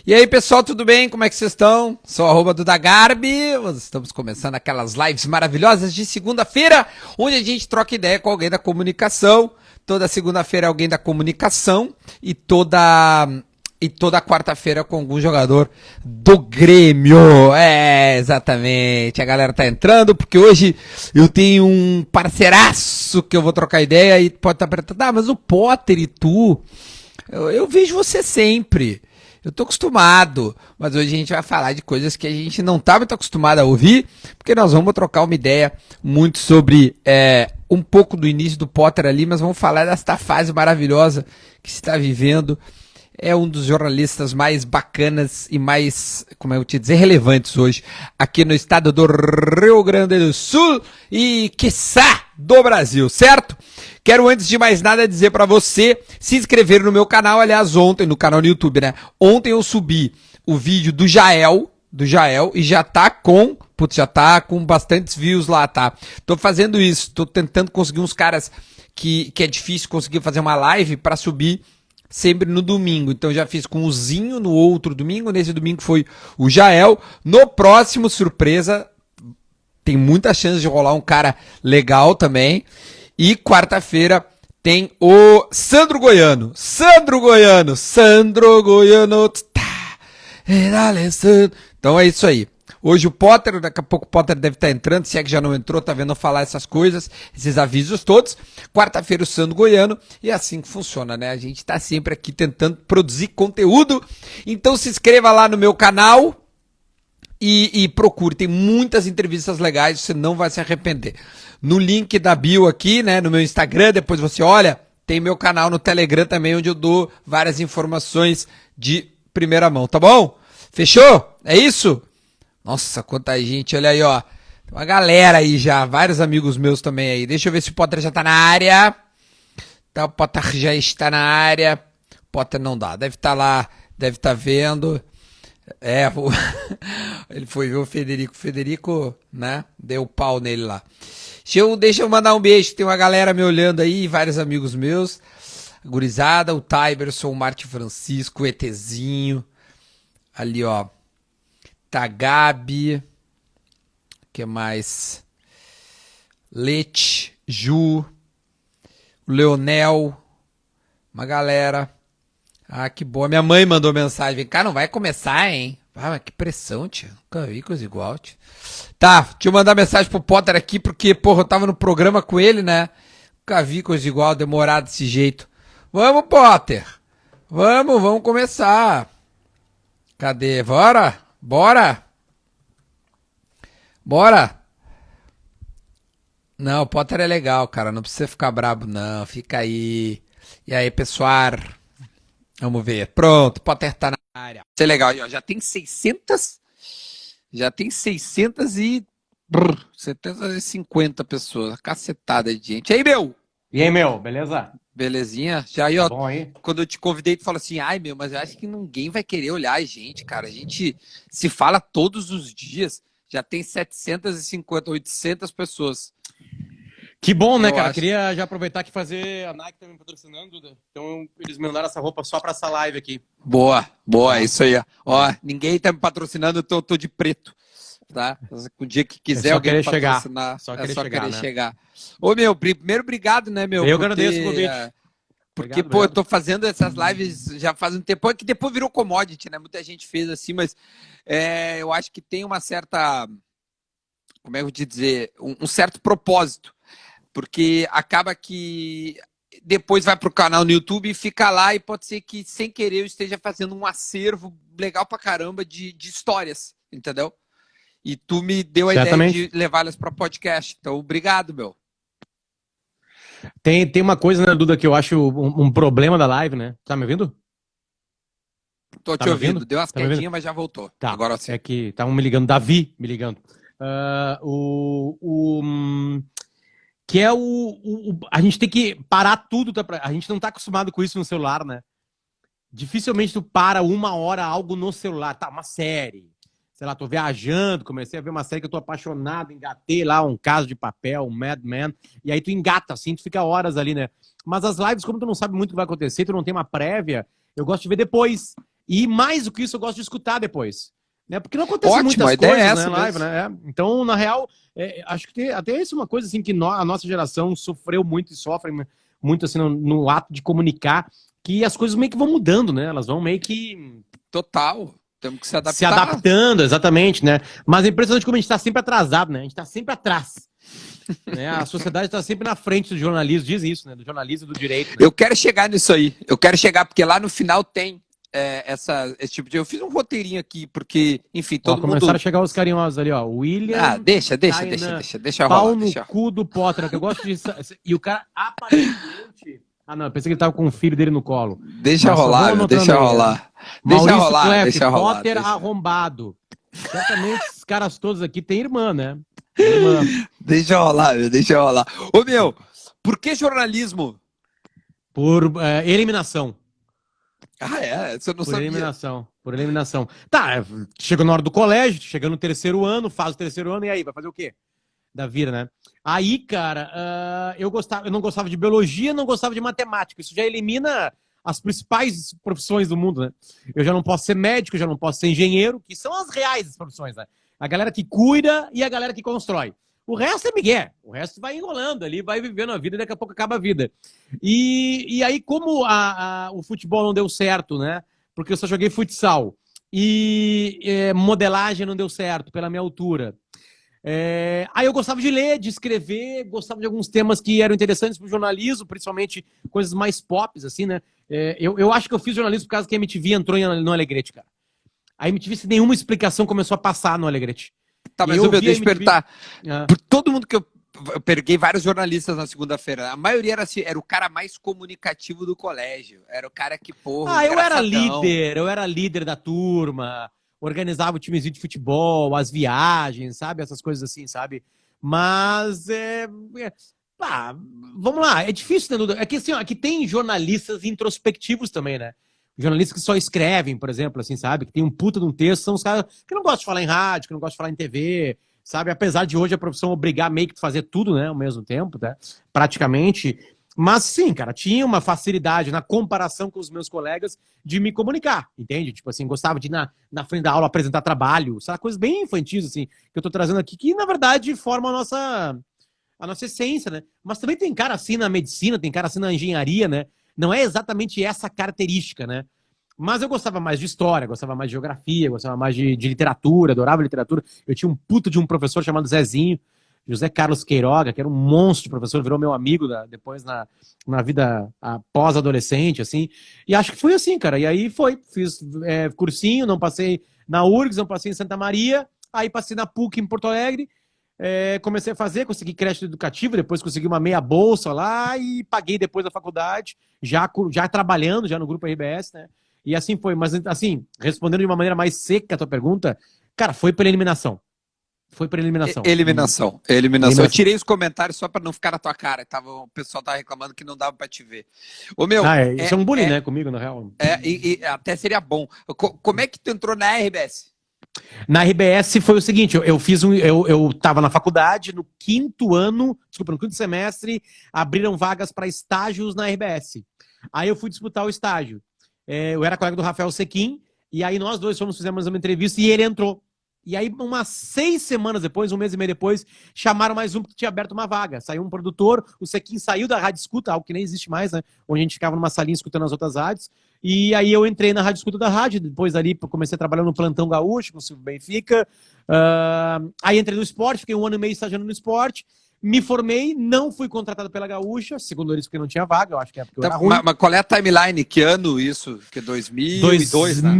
E aí, pessoal, tudo bem? Como é que vocês estão? Sou o @dudagarbi. Estamos começando aquelas lives maravilhosas de segunda-feira, onde a gente troca ideia com alguém da comunicação. Toda segunda-feira é alguém da comunicação e toda quarta-feira com algum jogador do Grêmio. É, exatamente. A galera tá entrando porque hoje eu tenho um parceiraço que eu vou trocar ideia e pode estar perguntando, mas o Potter e tu, eu vejo você sempre. Eu tô acostumado, mas hoje a gente vai falar de coisas que a gente não tá muito acostumado a ouvir, porque nós vamos trocar uma ideia muito sobre um pouco do início do Potter ali, mas vamos falar desta fase maravilhosa que se está vivendo. É um dos jornalistas mais bacanas e mais, como eu te dizer, relevantes hoje aqui no estado do Rio Grande do Sul e, quiçá, do Brasil, certo? Quero, antes de mais nada, dizer pra você se inscrever no meu canal, aliás, ontem, no canal do YouTube, né? Ontem eu subi o vídeo do Jael, e já tá com bastantes views lá, tá? Tô fazendo isso, tô tentando conseguir uns caras que é difícil conseguir fazer uma live pra subir sempre no domingo. Então já fiz com o Zinho no outro domingo, nesse domingo foi o Jael. No próximo, surpresa, tem muita chance de rolar um cara legal também. E quarta-feira tem o Sandro Goiano. Então é isso aí. Hoje o Potter, daqui a pouco o Potter deve estar entrando, se é que já não entrou, tá vendo eu falar essas coisas, esses avisos todos. Quarta-feira o Sandro Goiano, e é assim que funciona, né? A gente tá sempre aqui tentando produzir conteúdo. Então se inscreva lá no meu canal e procure, tem muitas entrevistas legais, você não vai se arrepender. No link da bio aqui, né, no meu Instagram, depois você olha, tem meu canal no Telegram também, onde eu dou várias informações de primeira mão, tá bom? Fechou? É isso? Nossa, quanta gente, olha aí, ó. Tem uma galera aí já, vários amigos meus também aí. Deixa eu ver se o Potter já tá na área. Tá, o Potter já está na área. Potter não dá, deve estar lá, deve estar vendo. Ele foi ver o Federico. Federico, né, deu pau nele lá. Deixa eu mandar um beijo, tem uma galera me olhando aí, vários amigos meus. A gurizada, o Tyberson, o Marte Francisco, o ETzinho. Ali, ó. Tagabi, que mais? Lete, Ju, Leonel, uma galera. Ah, que boa. Minha mãe mandou mensagem. Vem cá, não vai começar, hein? Ah, mas que pressão, tio. Nunca vi coisa igual, tio. Tá, deixa eu mandar mensagem pro Potter aqui, porque, porra, eu tava no programa com ele, né? Nunca vi coisa igual, demorado desse jeito. Vamos, Potter. Vamos começar. Cadê? Bora! Não, o Potter é legal, cara. Não precisa ficar brabo, não. Fica aí. E aí, pessoal? Vamos ver. Pronto, o Potter tá na área. Isso é legal. Ó, já tem 600... Já tem 750 pessoas. Cacetada de gente. E aí, meu? E aí, meu? Beleza? Belezinha? Já aí, ó. Bom aí? Quando eu te convidei, tu falou assim, ai, meu, mas eu acho que ninguém vai querer olhar a gente, cara. A gente se fala todos os dias. Já tem 750, 800 pessoas. Que bom, né, cara? Acho. Queria já aproveitar aqui fazer a Nike também patrocinando, Duda. Então eles me mandaram essa roupa só pra essa live aqui. Boa, isso aí. Ó, ninguém tá me patrocinando, eu tô de preto, tá? O dia que quiser alguém me patrocinar, só querer chegar. Ô, meu, primeiro obrigado, né, meu? Eu agradeço o convite. Porque, obrigado, eu tô fazendo essas lives já faz um tempo, que depois virou commodity, né? Muita gente fez assim, mas eu acho que tem uma certa, como é que eu vou te dizer, um certo propósito, porque acaba que depois vai pro canal no YouTube e fica lá e pode ser que, sem querer, eu esteja fazendo um acervo legal pra caramba de histórias, entendeu? E tu me deu a ideia de levá-las pra podcast, então obrigado, meu. Tem uma coisa, né, Duda, que eu acho um problema da live, né? Tá me ouvindo? Tô te ouvindo. Deu umas quedinhas, mas já voltou. Tá. Agora sim. É que estavam me ligando, Davi me ligando. Que é a gente tem que parar tudo. A gente não tá acostumado com isso no celular, né? Dificilmente tu para 1 hora algo no celular. Tá, uma série. Sei lá, tô viajando, comecei a ver uma série que eu tô apaixonado, engatei lá um Caso de Papel, um Mad Men, e aí tu engata, assim, tu fica horas ali, né? Mas as lives, como tu não sabe muito o que vai acontecer, tu não tem uma prévia, eu gosto de ver depois. E mais do que isso, eu gosto de escutar depois. Né? Porque não acontece Ótimo, muitas a ideia coisas, é né, essa live, mesmo. né? Então, na real, acho que até isso é uma coisa assim que a nossa geração sofreu muito e sofre muito assim no ato de comunicar, que as coisas meio que vão mudando, né? Elas vão meio que Total. Temos que se se adaptar. adaptando, exatamente, né? Mas é impressionante como a gente tá sempre atrasado, né? A gente tá sempre atrás. Né? A sociedade está sempre na frente do jornalismo, diz isso, né? Do jornalismo e do direito. Né? Eu quero chegar nisso aí. Eu quero chegar, porque lá no final tem esse tipo de. Eu fiz um roteirinho aqui, porque, enfim, Ó, todo começaram mundo. a chegar os carinhosos ali, ó. William, Deixa Tainan, rolar. pau no cu do Potter, que eu gosto de. E o cara aparentemente. Ah, não, eu pensei que ele tava com o filho dele no colo. Deixa Mas só vamos rolar, meu, anotando deixa aí, né? rolar. Deixa Maurício rolar, Clef, deixa rolar. Potter Deixa... arrombado. Certamente esses caras todos aqui têm irmã, né? Irmã. Deixa rolar, meu, deixa rolar. Ô, meu, por que jornalismo? Por eliminação. Ah, é? Isso eu não Por sabia. eliminação. Por eliminação. Tá, chega na hora do colégio, chega no terceiro ano, faz o terceiro ano, e aí, vai fazer o quê? Da vida, né? Aí, cara, eu não gostava de biologia, não gostava de matemática. Isso já elimina as principais profissões do mundo, né? Eu já não posso ser médico, já não posso ser engenheiro, que são as reais profissões, né? A galera que cuida e a galera que constrói. O resto é migué. O resto vai enrolando ali, vai vivendo a vida e daqui a pouco acaba a vida. E aí, como o futebol não deu certo, né? Porque eu só joguei futsal. E modelagem não deu certo pela minha altura. Aí eu gostava de ler, de escrever, gostava de alguns temas que eram interessantes para o jornalismo, principalmente coisas mais pop, assim, né? Eu acho que eu fiz jornalismo por causa que a MTV entrou no Alegrete, cara. A MTV, sem nenhuma explicação, começou a passar no Alegrete. Tá, mas, meu, deixa eu te perguntar. Por todo mundo que eu peguei vários jornalistas na segunda-feira. A maioria era o cara mais comunicativo do colégio. Era o cara que, porra, eu era líder da turma, organizava o timezinho de futebol, as viagens, sabe? Essas coisas assim, sabe? Mas, vamos lá, é difícil, né, Duda? É que, assim, ó, aqui tem jornalistas introspectivos também, né? Jornalistas que só escrevem, por exemplo, assim, sabe? Que tem um puta de um texto, são os caras que não gostam de falar em rádio, que não gostam de falar em TV, sabe? Apesar de hoje a profissão obrigar meio que fazer tudo, né, ao mesmo tempo, né? Praticamente. Mas sim, cara, tinha uma facilidade na comparação com os meus colegas de me comunicar, entende? Tipo assim, gostava de ir na frente da aula apresentar trabalho, sabe? Coisas bem infantis, assim, que eu tô trazendo aqui, que na verdade formam a nossa essência, né? Mas também tem cara assim na medicina, tem cara assim na engenharia, né? Não é exatamente essa característica, né? Mas eu gostava mais de história, gostava mais de geografia, gostava mais de literatura, adorava literatura. Eu tinha um puto de um professor chamado Zezinho, José Carlos Queiroga, que era um monstro de professor, virou meu amigo depois na vida pós-adolescente, assim. E acho que foi assim, cara. E aí fiz cursinho, não passei na URGS, não passei em Santa Maria, aí passei na PUC em Porto Alegre, comecei a fazer, consegui crédito educativo, depois consegui uma meia bolsa lá e paguei depois da faculdade, já trabalhando, já no grupo RBS, né? E assim foi, mas assim, respondendo de uma maneira mais seca a tua pergunta, cara, foi pela eliminação. Foi por eliminação. Eliminação. Eu tirei os comentários só pra não ficar na tua cara. O pessoal tava reclamando que não dava pra te ver. Ô, meu, isso é um bullying, né, comigo, na real. E até seria bom. Como é que tu entrou na RBS? Na RBS foi o seguinte, eu tava na faculdade, no quinto semestre, abriram vagas para estágios na RBS. Aí eu fui disputar o estágio. Eu era colega do Rafael Sequim, e aí nós dois fizemos uma entrevista e ele entrou. E aí, umas 6 semanas depois, um mês e meio depois, chamaram mais um que tinha aberto uma vaga. Saiu um produtor, o Sequim saiu da Rádio Escuta, algo que nem existe mais, né? Onde a gente ficava numa salinha escutando as outras rádios. E aí eu entrei na Rádio Escuta da rádio, depois ali comecei a trabalhar no Plantão Gaúcho, com o Silvio Benfica. Aí entrei no esporte, fiquei 1 ano e meio estagiando no esporte. Me formei, não fui contratado pela Gaúcha, segundo eles, porque não tinha vaga, eu acho que é porque eu era ruim. Mas qual é a timeline? Que ano isso? Que 2002, né?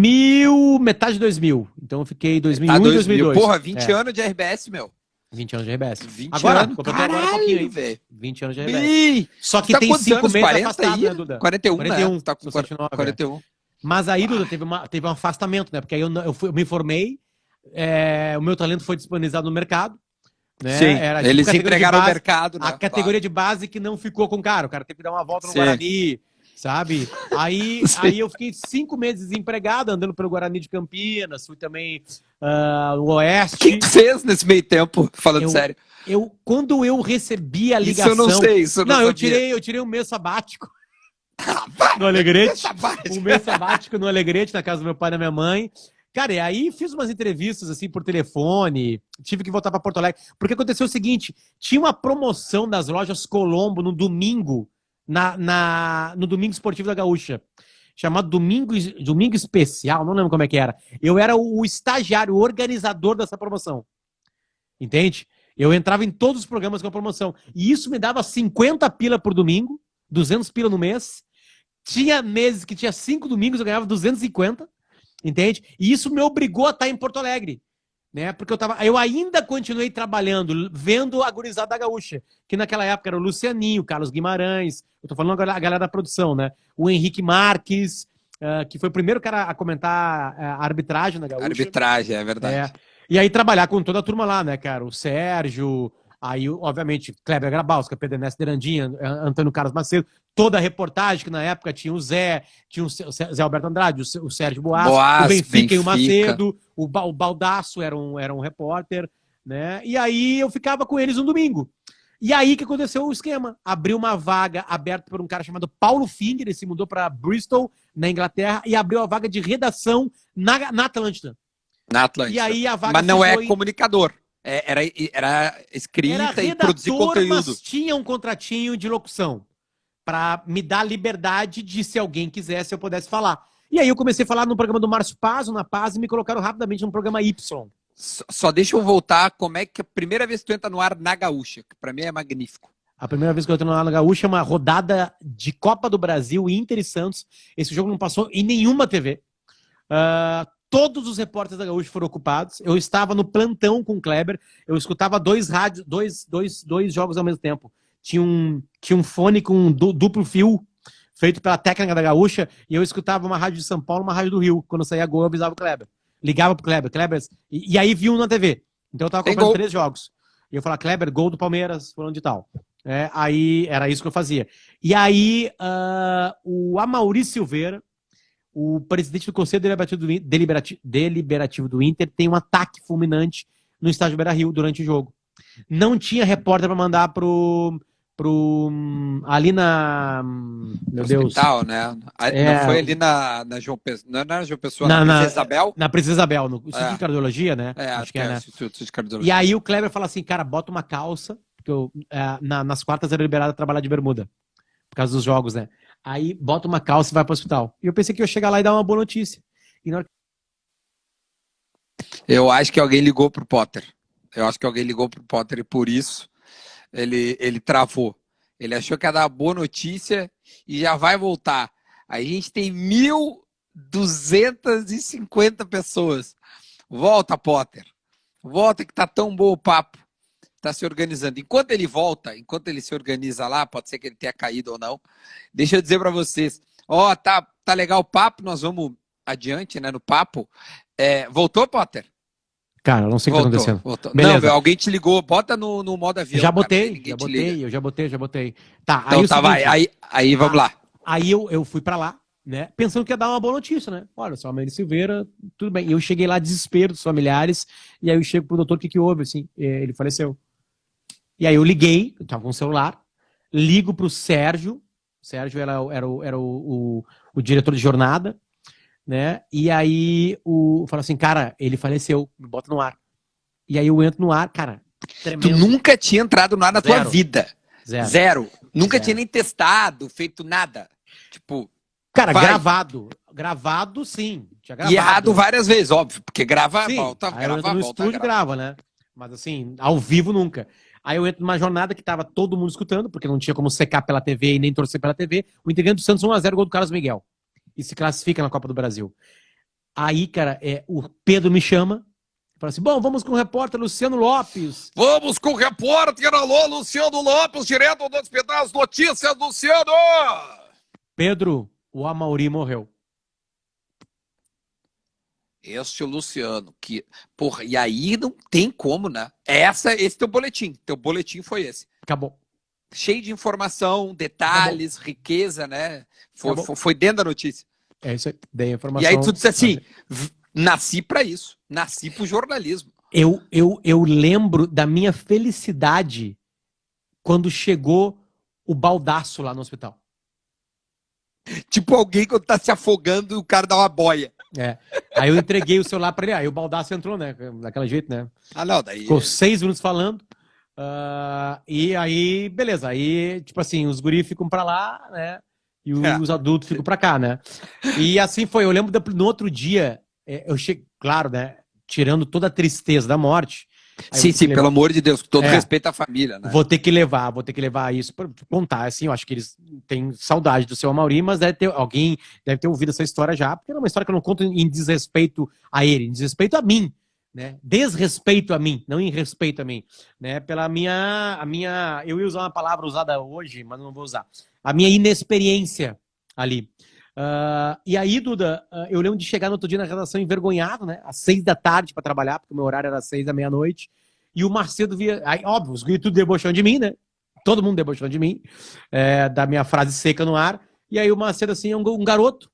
Metade de 2000. Então eu fiquei 2001 e 2002. Porra, 20 anos de RBS, meu. 20 anos de RBS. 20 agora, anos? Caralho, agora um pouquinho aí, velho. 20 anos de RBS. Só que tem 5 meses 40 afastado, aí? né, Duda? 41, 41, né? Tá com 41. Mas aí, Duda, teve um afastamento, né? Porque aí eu me formei, o meu talento foi disponibilizado no mercado. Né? Sim, era, tipo, eles entregaram o mercado. Né? A categoria de base que não ficou com o cara teve que dar uma volta no Guarani, sabe? Aí eu fiquei 5 meses desempregado, andando pelo Guarani de Campinas, fui também no Oeste. O que tu fez nesse meio tempo, falando sério? Quando eu recebi a ligação... Isso eu não sei, eu tirei um mês sabático. no Alegrete. Sabático. Um mês sabático no Alegrete, na casa do meu pai e da minha mãe. Cara, e aí fiz umas entrevistas assim por telefone, tive que voltar para Porto Alegre, porque aconteceu o seguinte, tinha uma promoção das lojas Colombo no domingo, no Domingo Esportivo da Gaúcha, chamado Domingo Especial, não lembro como é que era. Eu era o estagiário, o organizador dessa promoção, entende? Eu entrava em todos os programas com a promoção, e isso me dava 50 pila por domingo, 200 pila no mês, tinha meses que tinha 5 domingos, eu ganhava 250, entende? E isso me obrigou a estar em Porto Alegre, né? Porque eu ainda continuei trabalhando, vendo a gurizada da Gaúcha, que naquela época era o Lucianinho, o Carlos Guimarães, eu tô falando agora a galera da produção, né? O Henrique Marques, que foi o primeiro cara a comentar a arbitragem na Gaúcha. Arbitragem, é verdade. E aí trabalhar com toda a turma lá, né, cara? O Sérgio, aí, obviamente, Kleber Grabowska, Pedro Ernesto Derandinha, Antônio Carlos Macedo, toda a reportagem, que na época tinha o Zé, tinha o Zé Alberto Andrade, o Sérgio Boas, o Benfica e o Macedo, o Baldasso era um repórter, né? E aí eu ficava com eles no domingo. E aí que aconteceu o esquema? Abriu uma vaga aberta por um cara chamado Paulo Finger, ele se mudou para Bristol, na Inglaterra, e abriu a vaga de redação na Atlântida. Na Atlântida. E aí a vaga Mas não é comunicador. Era escrita e produzir conteúdo. Mas tinha um contratinho de locução para me dar liberdade de, se alguém quisesse, eu pudesse falar. E aí eu comecei a falar no programa do Márcio Pazo, na Paz, e me colocaram rapidamente no programa Y. Só deixa eu voltar, como é que a primeira vez que tu entra no ar na Gaúcha, que pra mim é magnífico. A primeira vez que eu entro no ar na Gaúcha é uma rodada de Copa do Brasil, Inter e Santos. Esse jogo não passou em nenhuma TV. Todos os repórteres da Gaúcha foram ocupados. Eu estava no plantão com o Kleber. Eu escutava dois jogos ao mesmo tempo. Tinha um fone com duplo fio, feito pela técnica da Gaúcha, e eu escutava uma rádio de São Paulo, uma rádio do Rio. Quando saía gol, eu avisava o Kleber. Ligava pro Kleber. E aí vi um na TV. Então eu tava acompanhando 3 jogos. E eu falava, Kleber, gol do Palmeiras, falando de tal. Aí era isso que eu fazia. E aí o Amaury Silveira, o presidente do Conselho Deliberativo do Inter, tem um ataque fulminante no estádio Beira-Rio durante o jogo. Não tinha repórter para mandar ali na... Meu Deus. Hospital, né? Não foi ali na João Pessoa, não era João Pessoa, na Princesa Isabel? Na Princesa Isabel, no Instituto de Cardiologia, né? Acho que é, né? Instituto de Cardiologia. E aí o Kleber fala assim, cara, bota uma calça, porque nas quartas era liberado a trabalhar de bermuda, por causa dos jogos, né? Aí bota uma calça e vai pro hospital. E eu pensei que eu ia chegar lá e dar uma boa notícia. E na hora... Eu acho que alguém ligou pro Potter. E por isso ele travou. Ele achou que ia dar uma boa notícia e já vai voltar. Aí a gente tem 1.250 pessoas. Volta, Potter. Volta que tá tão bom o papo. Tá se organizando. Enquanto ele volta, enquanto ele se organiza lá, pode ser que ele tenha caído ou não. Deixa eu dizer para vocês. Tá legal o papo, nós vamos adiante, né, no papo. Voltou, Potter? Cara, eu não sei o que tá acontecendo. Voltou. Não, alguém te ligou. Bota no modo avião. Já botei. Tá, então aí tá, vai. Aí vamos lá. Aí eu fui pra lá, né? Pensando que ia dar uma boa notícia, né? Olha, seu Amaury Silveira, tudo bem. E eu cheguei lá, desespero dos familiares. E aí eu chego pro doutor, o que houve? Assim, ele faleceu. E aí eu liguei, eu tava com o celular, ligo pro Sérgio. O Sérgio era o diretor de jornada, né? E aí fala assim, cara, ele faleceu, me bota no ar. E aí eu entro no ar, cara, tremendo. Tu nunca tinha entrado no ar na tua vida. Zero. Nunca tinha nem testado, feito nada. Tipo, cara, gravado sim. Tinha gravado. E errado várias vezes, óbvio, porque grava, sim. volta, aí grava, no volta, estúdio grava, né? Mas assim, ao vivo nunca. Aí eu entro numa jornada que tava todo mundo escutando, porque não tinha como secar pela TV e nem torcer pela TV. O Inter ganha do Santos 1-0, gol do Carlos Miguel. E se classifica na Copa do Brasil. Aí, cara, o Pedro me chama, fala assim, bom, vamos com o repórter Luciano Lopes. Vamos com o repórter, alô, Luciano Lopes, direto do Hospital das Notícias, Luciano! Pedro, o Amaury morreu. Este é o Luciano, que, porra, e aí não tem como, né? Esse teu boletim foi esse. Acabou. Cheio de informação, detalhes, riqueza, né? Foi dentro da notícia. É isso aí, dei a informação. E aí tu disse assim, nasci pra isso, nasci pro jornalismo. Eu lembro da minha felicidade quando chegou o Baldasso lá no hospital. Tipo alguém quando tá se afogando e o cara dá uma boia. É. Aí eu entreguei o celular pra ele, aí o Baldasso entrou, né? Daquele jeito, né? Ah, não, daí... Ficou 6 minutos falando. E aí, beleza. Aí, tipo assim, os guris ficam pra lá, né? E os adultos ficam pra cá, né? E assim foi. Eu lembro no outro dia, eu cheguei, claro, né? Tirando toda a tristeza da morte. Sim, pelo amor de Deus, com todo respeito à família, né? Vou ter que levar isso pra contar, assim, eu acho que eles têm saudade do seu Amaury, mas alguém deve ter ouvido essa história já, porque era uma história que eu não conto em desrespeito a ele, em desrespeito a mim, né? Desrespeito a mim, não em respeito a mim, né? Pela minha, eu ia usar uma palavra usada hoje, mas não vou usar, a minha inexperiência ali. E aí, Duda, eu lembro de chegar no outro dia na redação envergonhado, né? Às 6 da tarde para trabalhar, porque o meu horário era 6 da meia-noite. E o Macedo via. Aí, óbvio, os guris tudo debochando de mim, né? Todo mundo debochando de mim, da minha frase seca no ar. E aí o Macedo, assim, é um garoto.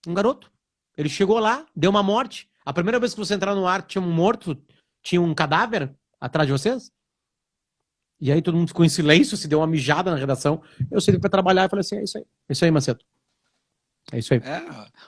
Um garoto. Ele chegou lá, deu uma morte. A primeira vez que você entrar no ar, tinha um morto, tinha um cadáver atrás de vocês. E aí todo mundo ficou em silêncio, se deu uma mijada na redação. Eu saí para trabalhar e falei assim: é isso aí, Macedo. É isso aí.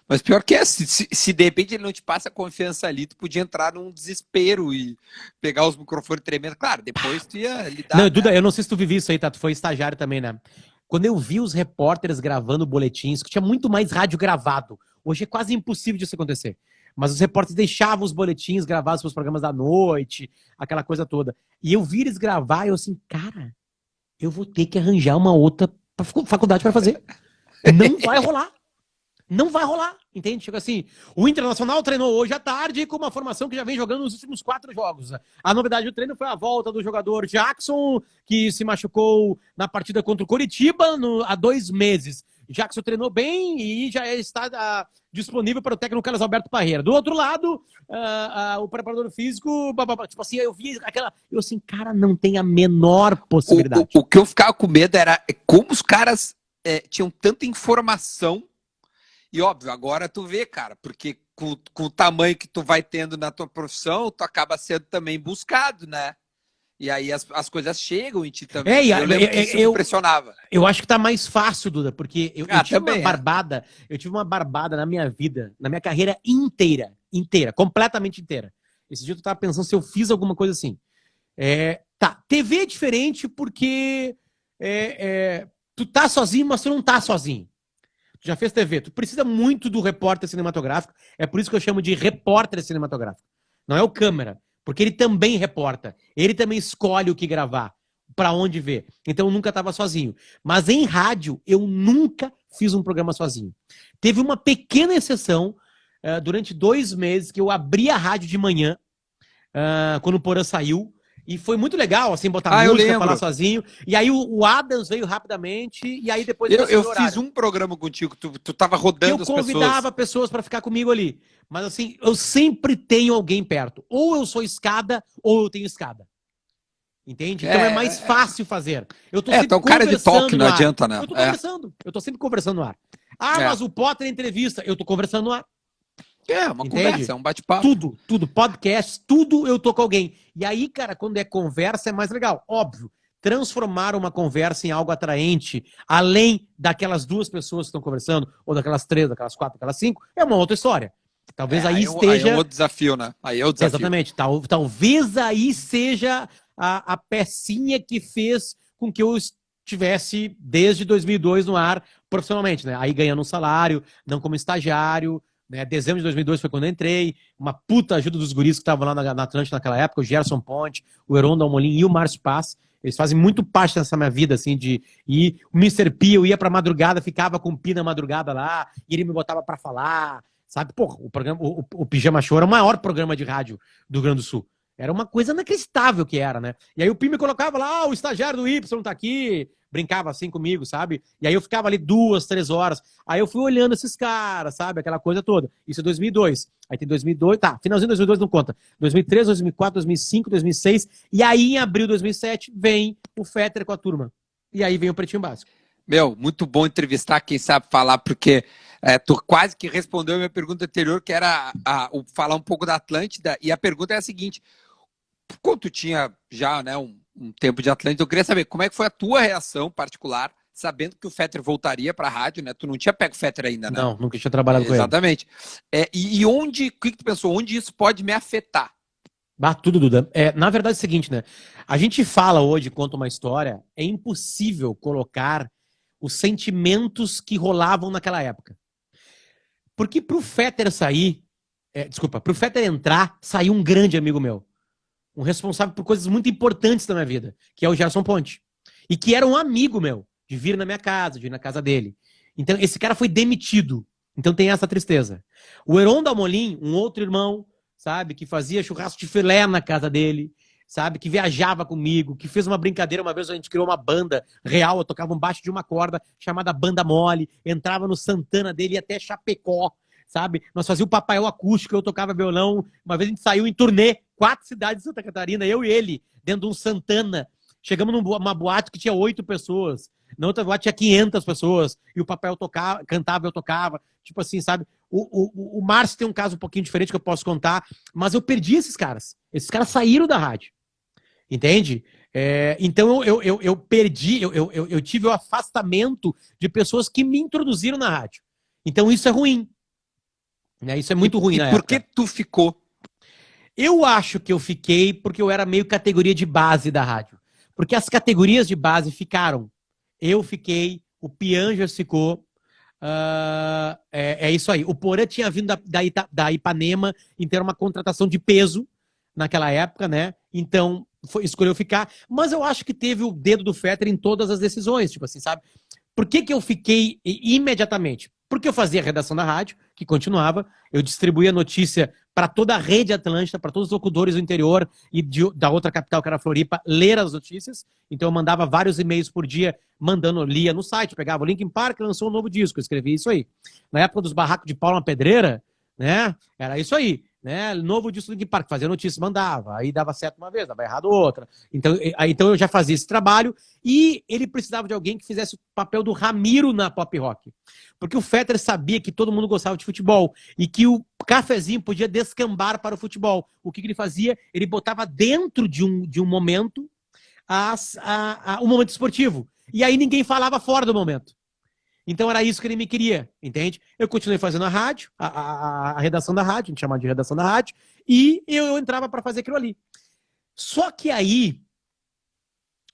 Mas pior que se de repente ele não te passa confiança ali, tu podia entrar num desespero e pegar os microfones tremendo. Claro, depois tu ia lidar. Não, Duda, eu não sei se tu vivi isso aí, tá? Tu foi estagiário também, né? Quando eu vi os repórteres gravando boletins, que tinha muito mais rádio gravado. Hoje é quase impossível disso acontecer. Mas os repórteres deixavam os boletins gravados para os programas da noite, aquela coisa toda. E eu vi eles gravar e eu assim, cara, eu vou ter que arranjar uma outra faculdade para fazer. Não vai rolar. Não vai rolar, entende? Chega assim, o Internacional treinou hoje à tarde com uma formação que já vem jogando nos últimos 4 jogos. A novidade do treino foi a volta do jogador Jackson, que se machucou na partida contra o Coritiba há 2 meses. Jackson treinou bem e já está disponível para o técnico Carlos Alberto Parreira. Do outro lado, o preparador físico, tipo assim, eu vi aquela... Eu assim, cara, não tem a menor possibilidade. O que eu ficava com medo era como os caras tinham tanta informação. E óbvio, agora tu vê, cara, porque com o tamanho que tu vai tendo na tua profissão, tu acaba sendo também buscado, né? E aí as coisas chegam em ti também. Eu lembro que isso me impressionava. Eu acho que tá mais fácil, Duda, porque eu tive também, eu tive uma barbada na minha vida, na minha carreira inteira, completamente inteira. Esse dia eu tava pensando se eu fiz alguma coisa assim. TV é diferente porque tu tá sozinho, mas tu não tá sozinho. Tu já fez TV, tu precisa muito do repórter cinematográfico, é por isso que eu chamo de repórter cinematográfico. Não é o câmera, porque ele também reporta, ele também escolhe o que gravar, para onde ver. Então eu nunca estava sozinho. Mas em rádio, eu nunca fiz um programa sozinho. Teve uma pequena exceção, durante 2 meses, que eu abri a rádio de manhã, quando o Porã saiu, e foi muito legal, assim, botar música, falar sozinho. E aí o Adams veio rapidamente, e aí depois... Eu fiz um programa contigo, tu tava rodando as pessoas. Eu convidava pessoas para ficar comigo ali. Mas assim, eu sempre tenho alguém perto. Ou eu sou escada, ou eu tenho escada. Entende? Então é mais fácil fazer. Eu tô sempre o cara de toque, não adianta, né? Eu tô conversando. Eu tô sempre conversando no ar. Mas o Potter é entrevista. Eu tô conversando no ar. Uma conversa, é um bate-papo. Tudo, podcast, tudo eu tô com alguém. E aí, cara, quando é conversa é mais legal. Óbvio, transformar uma conversa em algo atraente, além daquelas 2 pessoas que estão conversando, ou daquelas 3, daquelas 4, daquelas 5, é uma outra história. Talvez aí esteja... Aí é um outro desafio, né? Aí é o desafio. Exatamente. Talvez aí seja a pecinha que fez com que eu estivesse desde 2002 no ar profissionalmente, né? Aí ganhando um salário, não como estagiário, né? Dezembro de 2002 foi quando eu entrei, uma puta ajuda dos guris que estavam lá na Atlântica naquela época, o Gerson Ponte, o Heron Dalmolin e o Márcio Paz. Eles fazem muito parte dessa minha vida, assim, de ir... O Mr. P, eu ia pra madrugada, ficava com o Pi na madrugada lá, e ele me botava pra falar, sabe? Pô, o Pijama Show era o maior programa de rádio do Rio Grande do Sul. Era uma coisa inacreditável que era, né? E aí o Pi me colocava lá, o estagiário do Y tá aqui, brincava assim comigo, sabe? E aí eu ficava ali 2, 3 horas. Aí eu fui olhando esses caras, sabe? Aquela coisa toda. Isso é 2002. Aí tem 2002, finalzinho de 2002 não conta. 2003, 2004, 2005, 2006. E aí em abril de 2007 vem o Fetter com a turma. E aí vem o Pretinho Básico. Muito bom entrevistar quem sabe falar, porque tu quase que respondeu a minha pergunta anterior, que era falar um pouco da Atlântida. E a pergunta é a seguinte: quando tu tinha já, né, um tempo de Atlântida, eu queria saber como é que foi a tua reação particular, sabendo que o Fetter voltaria para a rádio, né? Tu não tinha pego o Fetter ainda, né? Não, nunca tinha trabalhado com ele. Exatamente. E onde, o que tu pensou? Onde isso pode me afetar? Tudo, Duda. Na verdade é o seguinte, né? A gente fala hoje, conta uma história, é impossível colocar os sentimentos que rolavam naquela época. Porque pro Fetter sair, pro Fetter entrar, saiu um grande amigo meu. Um responsável por coisas muito importantes na minha vida, que é o Gerson Ponte. E que era um amigo meu, de vir na minha casa, de ir na casa dele. Então, esse cara foi demitido. Então tem essa tristeza. O Heron Dalmolin, um outro irmão, sabe, que fazia churrasco de filé na casa dele, sabe, que viajava comigo, que fez uma brincadeira, uma vez a gente criou uma banda real, eu tocava um baixo de uma corda, chamada Banda Mole, entrava no Santana dele e até Chapecó, sabe, nós fazíamos o papel acústico, eu tocava violão, uma vez a gente saiu em turnê, 4 cidades de Santa Catarina, eu e ele, dentro de um Santana, chegamos numa boate que tinha 8 pessoas, na outra boate tinha 500 pessoas, e o papel tocava, cantava, eu tocava, tipo assim, sabe, o Márcio tem um caso um pouquinho diferente que eu posso contar, mas eu perdi esses caras saíram da rádio, entende? Então eu perdi, eu tive o afastamento de pessoas que me introduziram na rádio, então isso é ruim, né? Isso é muito ruim na época. E por que tu ficou? Eu acho que eu fiquei porque eu era meio categoria de base da rádio. Porque as categorias de base ficaram. Eu fiquei, o Piangers ficou. É isso aí. O Porã tinha vindo da Ipanema, então era uma contratação de peso naquela época, né? Então escolheu ficar. Mas eu acho que teve o dedo do Fetter em todas as decisões, tipo assim, sabe? Por que eu fiquei imediatamente? Porque eu fazia a redação da rádio, que continuava, eu distribuía notícia para toda a rede Atlântida, para todos os locutores do interior e da outra capital, que era Floripa, ler as notícias. Então eu mandava vários e-mails por dia, lia no site, pegava o Linkin Park, lançou um novo disco, eu escrevia isso aí. Na época dos barracos de Paula Pedreira, né, era isso aí. Né, novo disco do Linkin Park, fazia notícia, mandava, aí dava certo uma vez, dava errado outra. Então eu já fazia esse trabalho e ele precisava de alguém que fizesse o papel do Ramiro na pop rock. Porque o Fetter sabia que todo mundo gostava de futebol e que o cafezinho podia descambar para o futebol. O que ele fazia? Ele botava dentro de um momento o momento esportivo. E aí ninguém falava fora do momento. Então era isso que ele me queria, entende? Eu continuei fazendo a rádio, a redação da rádio, a gente chamava de redação da rádio, e eu entrava para fazer aquilo ali. Só que aí,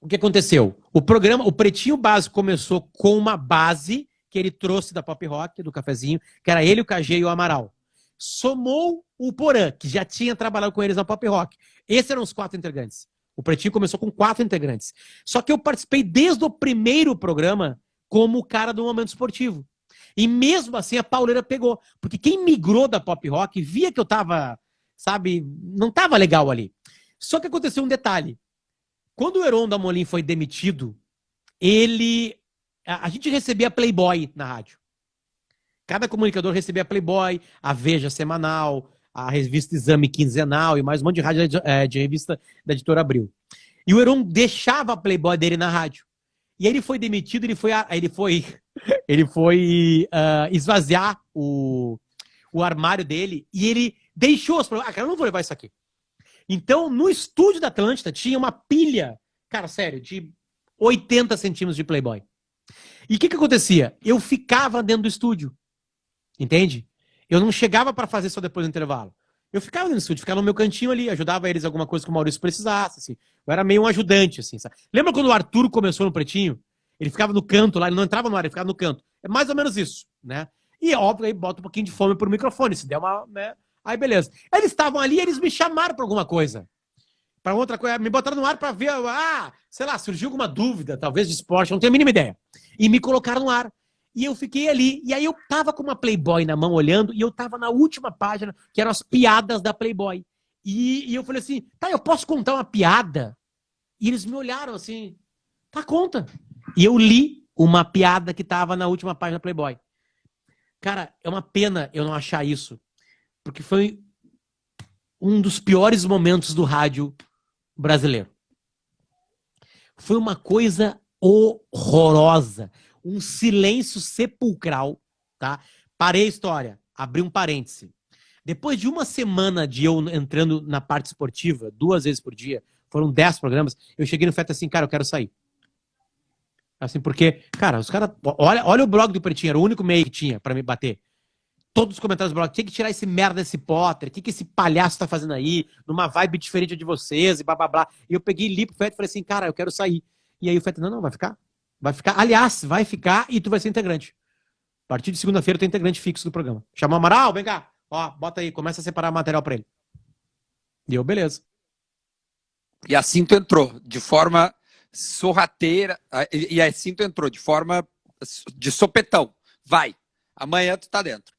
o que aconteceu? O Pretinho Básico começou com uma base que ele trouxe da pop rock, do cafezinho, que era ele, o KG e o Amaral. Somou o Porã, que já tinha trabalhado com eles na pop rock. Esses eram os 4 integrantes. O Pretinho começou com 4 integrantes. Só que eu participei desde o primeiro programa como o cara do momento esportivo. E mesmo assim a pauleira pegou. Porque quem migrou da pop rock via que eu tava, sabe, não tava legal ali. Só que aconteceu um detalhe. Quando o Heron Dalmolin foi demitido, a gente recebia Playboy na rádio. Cada comunicador recebia Playboy, a Veja semanal, a revista Exame quinzenal e mais um monte de rádio de revista da Editora Abril. E o Heron deixava a Playboy dele na rádio. E aí ele foi demitido, ele foi esvaziar o armário dele e ele deixou as Playboy. Cara, eu não vou levar isso aqui. Então, no estúdio da Atlântida tinha uma pilha, cara, sério, de 80 centímetros de Playboy. E o que acontecia? Eu ficava dentro do estúdio, entende? Eu não chegava para fazer só depois do intervalo. Eu ficava no estúdio, ficava no meu cantinho ali, ajudava eles alguma coisa que o Maurício precisasse, assim. Eu era meio um ajudante, assim, sabe? Lembra quando o Arthur começou no Pretinho? Ele ficava no canto lá, ele não entrava no ar, ele ficava no canto. É mais ou menos isso, né? E óbvio, aí bota um pouquinho de fome pro microfone, se der uma, né? Aí beleza. Eles estavam ali, eles me chamaram pra alguma coisa. Pra outra coisa, me botaram no ar pra ver, sei lá, surgiu alguma dúvida, talvez de esporte, eu não tenho a mínima ideia. E me colocaram no ar. E eu fiquei ali, e aí eu tava com uma Playboy na mão olhando, e eu tava na última página, que eram as piadas da Playboy. E eu falei assim, tá, eu posso contar uma piada? E eles me olharam assim, tá, conta. E eu li uma piada que tava na última página da Playboy. Cara, é uma pena eu não achar isso, porque foi um dos piores momentos do rádio brasileiro. Foi uma coisa horrorosa. Um silêncio sepulcral, tá? Parei a história, abri um parêntese. Depois de uma semana de eu entrando na parte esportiva, 2 vezes por dia, foram 10 programas, eu cheguei no Fetter assim, cara, eu quero sair. Assim, porque, cara, os caras. Olha o blog do Pretinho, era o único meio que tinha pra me bater. Todos os comentários do blog, tinha que tirar esse merda desse Potter, o que esse palhaço tá fazendo aí, numa vibe diferente de vocês, e blá blá blá. E eu peguei e li pro Fetter e falei assim, cara, eu quero sair. E aí o Fetter, não, vai ficar. Vai ficar. Aliás, vai ficar e tu vai ser integrante. A partir de segunda-feira tu é integrante fixo do programa. Chamou o Amaral, vem cá. Ó, bota aí, começa a separar material pra ele. E eu, beleza. E assim tu entrou, de forma sorrateira, e assim tu entrou, de forma de sopetão. Vai, amanhã tu tá dentro.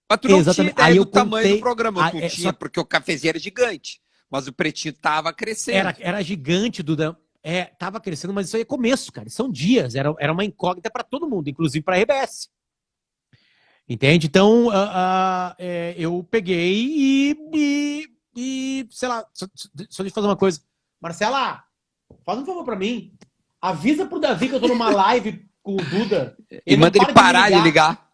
Mas tu não Exatamente. tinha ideia Aí eu do tamanho contei- do programa, tu Ah, tinha, só- porque o cafezinho era gigante, mas o Pretinho tava crescendo. Era gigante, Duda. Tava crescendo, mas isso aí é começo, cara. São dias. Era uma incógnita pra todo mundo, inclusive pra RBS. Entende? Então, eu peguei sei lá, só deixa eu fazer uma coisa. Marcela, faz um favor pra mim. Avisa pro Davi que eu tô numa live com o Duda. E não manda ele para parar de me ligar.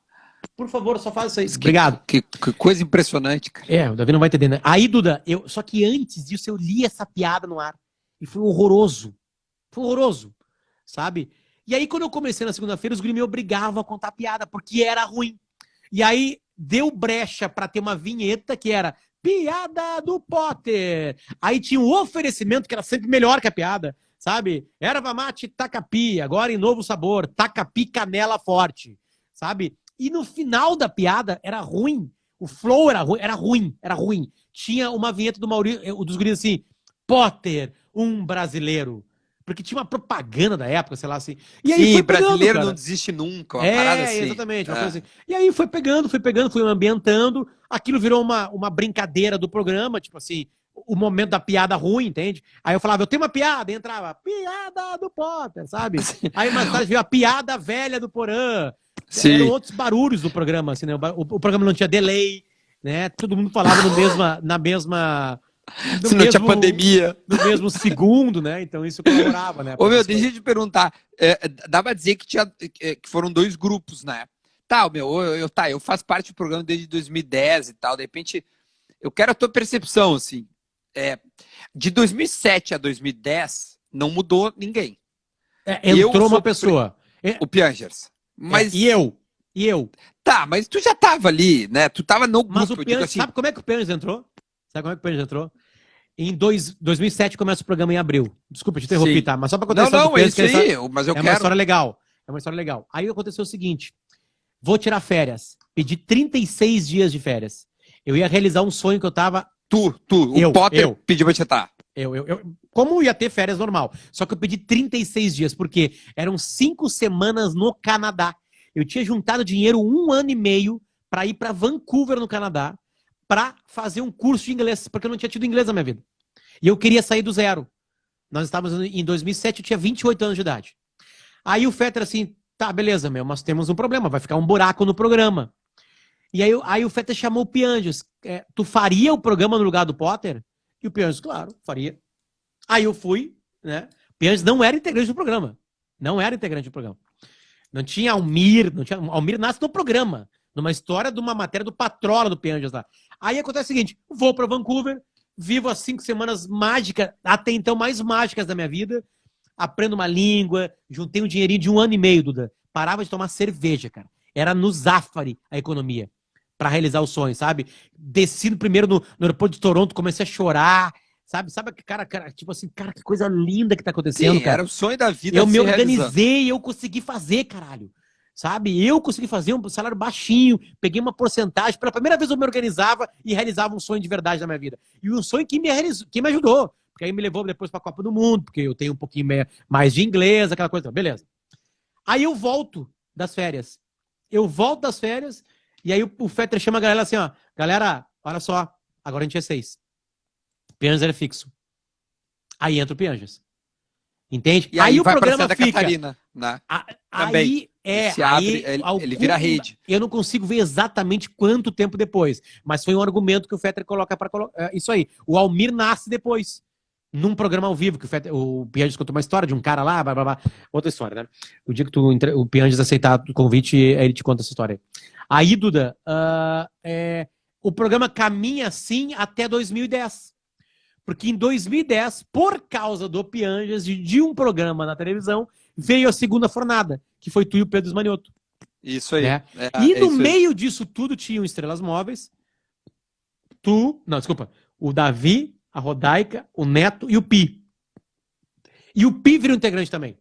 Por favor, só faz isso aí. Obrigado. Que coisa impressionante, cara. O Davi não vai entender, né? Aí, Duda, só que antes disso eu li essa piada no ar. E foi horroroso. Foi horroroso, sabe? E aí, quando eu comecei na segunda-feira, os guri me obrigavam a contar piada, porque era ruim. E aí, deu brecha pra ter uma vinheta que era piada do Potter. Aí tinha um oferecimento que era sempre melhor que a piada, sabe? Erva mate tacapi, agora em novo sabor, tacapi canela forte, sabe? E no final da piada era ruim. O flow era ruim. Tinha uma vinheta do Maurício, dos guris assim, Potter, um brasileiro. Porque tinha uma propaganda da época, sei lá assim. E aí Sim, foi pegando, brasileiro cara. não desiste nunca, uma parada assim. Exatamente, uma coisa assim. E aí foi pegando, fui me ambientando. Aquilo virou uma brincadeira do programa, tipo assim, o momento da piada ruim, entende? Aí eu falava, eu tenho uma piada, e entrava, piada do Potter, sabe? Aí mais tarde veio a piada velha do Porã. Sim. Eram outros barulhos do programa, assim, né? O programa não tinha delay, né? Todo mundo falava na mesma. Se não tinha pandemia. No mesmo segundo, né? Então isso colaborava, né? Ô, meu, deixa eu te perguntar. Dá pra dizer que foram dois grupos, né? Tá, eu faço parte do programa desde 2010 e tal. De repente, eu quero a tua percepção, assim. De 2007 a 2010, não mudou ninguém. Entrou uma pessoa. O Piangers. Mas... E eu. Tá, mas tu já tava ali, né? Tu tava no grupo. Mas o Piangers, assim... Sabe como é que o Piangers entrou? Em 2007 começa o programa em abril. Desculpa te interromper, tá? Mas só pra acontecer. Não, é isso aí, mas eu quero. Uma história legal. É uma história legal. Aí aconteceu o seguinte: vou tirar férias. Pedi 36 dias de férias. Eu ia realizar um sonho que eu tava. O Potter pediu pra te estar. Como ia ter férias normal. Só que eu pedi 36 dias, porque eram 5 semanas no Canadá. Eu tinha juntado dinheiro 1 ano e meio pra ir pra Vancouver, no Canadá, pra fazer um curso de inglês, porque eu não tinha tido inglês na minha vida. E eu queria sair do zero. Nós estávamos em 2007, eu tinha 28 anos de idade. Aí o Fetter assim, tá, beleza, mas temos um problema, vai ficar um buraco no programa. E aí o Fetter chamou o Piangers. Tu faria o programa no lugar do Potter? E o Piangers, claro, faria. Aí eu fui, né? O Piangers não era integrante do programa. Não tinha Almir, Almir nasce no programa, numa história de uma matéria do Patrola do Piangers lá. Aí acontece o seguinte, vou para Vancouver, vivo as 5 semanas mágicas, até então mais mágicas da minha vida, aprendo uma língua, juntei um dinheirinho de 1 ano e meio, Duda. Parava de tomar cerveja, cara. Era no Zafari a economia, para realizar o sonho, sabe? Desci primeiro no aeroporto de Toronto, comecei a chorar, sabe, cara, tipo assim, cara, que coisa linda que tá acontecendo, cara. Era o sonho da vida. Eu me organizei e eu consegui fazer, caralho. Sabe? Eu consegui fazer um salário baixinho, peguei uma porcentagem, pela primeira vez eu me organizava e realizava um sonho de verdade na minha vida. E um sonho que me ajudou, porque aí me levou depois pra Copa do Mundo, porque eu tenho um pouquinho mais de inglês, aquela coisa, beleza. Aí eu volto das férias. E aí o Fetter chama a galera assim, ó, galera, olha só, agora a gente é 6. Piangers era fixo. Aí entra o Piangers. Entende? E aí o vai programa pra Santa fica. Catarina, né? Aí ele vira rede. Eu não consigo ver exatamente quanto tempo depois, mas foi um argumento que o Fetter coloca para isso aí. O Almir nasce depois, num programa ao vivo, que o Piangers contou uma história de um cara lá, blá, blá, blá. Outra história, né? O dia que o Piangers aceitar o convite, ele te conta essa história. Aí, Duda, o programa caminha assim até 2010. Porque em 2010, por causa do Piangers, de um programa na televisão, veio a segunda fornada, que foi tu e o Pedro Esmanioto. Isso aí. Né? E no meio disso tudo tinham Estrelas Móveis, o Davi, a Rodaica, o Neto e o Pi. E o Pi virou integrante também.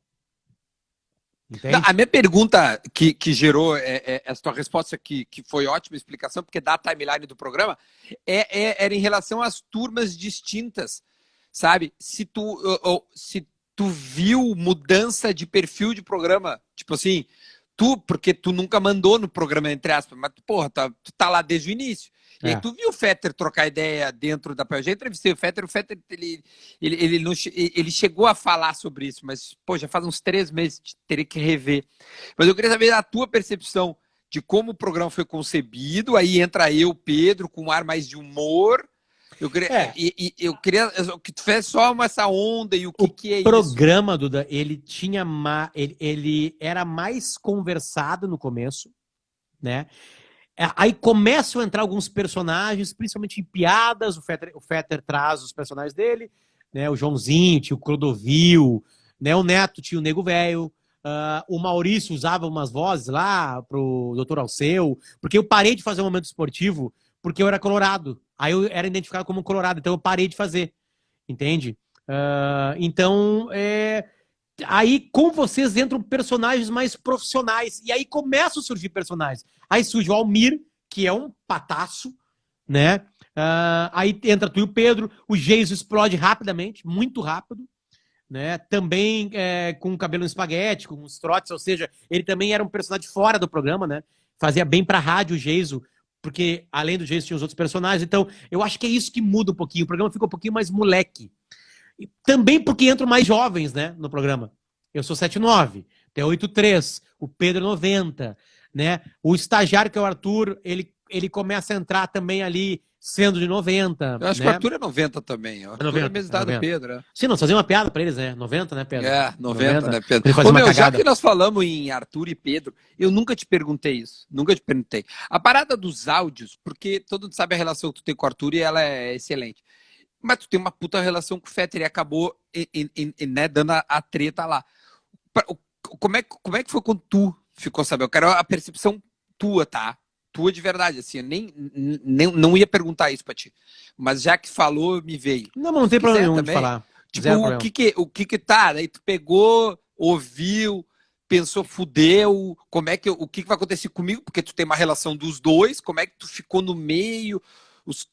Não, a minha pergunta que gerou essa tua resposta, que foi ótima explicação, porque dá a timeline do programa, era em relação às turmas distintas, sabe? Se tu viu mudança de perfil de programa, tipo assim, porque tu nunca mandou no programa, entre aspas, mas porra, tu tá lá desde o início. E aí tu viu o Fetter trocar ideia dentro da PL. Eu já entrevistei o Fetter ele chegou a falar sobre isso, mas pô, já faz uns 3 meses, teria que rever. Mas eu queria saber a tua percepção de como o programa foi concebido, aí entra eu, Pedro, com um ar mais de humor. Eu queria que tu fizesse só essa onda e o que é isso. O programa, Duda, ele era mais conversado no começo, né? Aí começam a entrar alguns personagens, principalmente em piadas. O Fetter traz os personagens dele, né? O Joãozinho, tinha o Clodovil, né? O Neto tinha o Nego Velho. O Maurício usava umas vozes lá pro Dr. Alceu, porque eu parei de fazer um momento esportivo porque eu era colorado. Aí eu era identificado como colorado, então eu parei de fazer. Entende? Aí com vocês entram personagens mais profissionais. E aí começam a surgir personagens. Aí surge o Almir, que é um pataço, né? Aí entra tu e o Pedro. O Geiso explode rapidamente, muito rápido. Né? Também com o cabelo em espaguete, com os trotes, ou seja, ele também era um personagem fora do programa, né? Fazia bem pra rádio o Geiso, porque além do Geiso tinha os outros personagens. Então, eu acho que é isso que muda um pouquinho. O programa fica um pouquinho mais moleque. E também porque entram mais jovens, né, no programa. Eu sou 79, tem 83, o Pedro 90, né? O estagiário, que é o Arthur, ele começa a entrar também ali sendo de 90. Eu acho que o Arthur é 90 também. O Arthur 90, é mesmo idade do Pedro. É. Sim, nós fazíamos uma piada pra eles, né? 90, né, Pedro? 90, né, Pedro? Ele fazia uma cagada. Já que nós falamos em Arthur e Pedro, eu nunca te perguntei isso. Nunca te perguntei. A parada dos áudios, porque todo mundo sabe a relação que tu tem com o Arthur e ela é excelente. Mas tu tem uma puta relação com o Fetter e acabou né, dando a treta lá. Como é que foi quando tu ficou sabendo? Eu quero a percepção tua, tá? Tua de verdade, assim. Eu não ia perguntar isso pra ti. Mas já que falou, me veio. Não tem problema nenhum de falar. Tipo, o que tá? Daí tu pegou, ouviu, pensou, fudeu, o que vai acontecer comigo? Porque tu tem uma relação dos dois, como é que tu ficou no meio?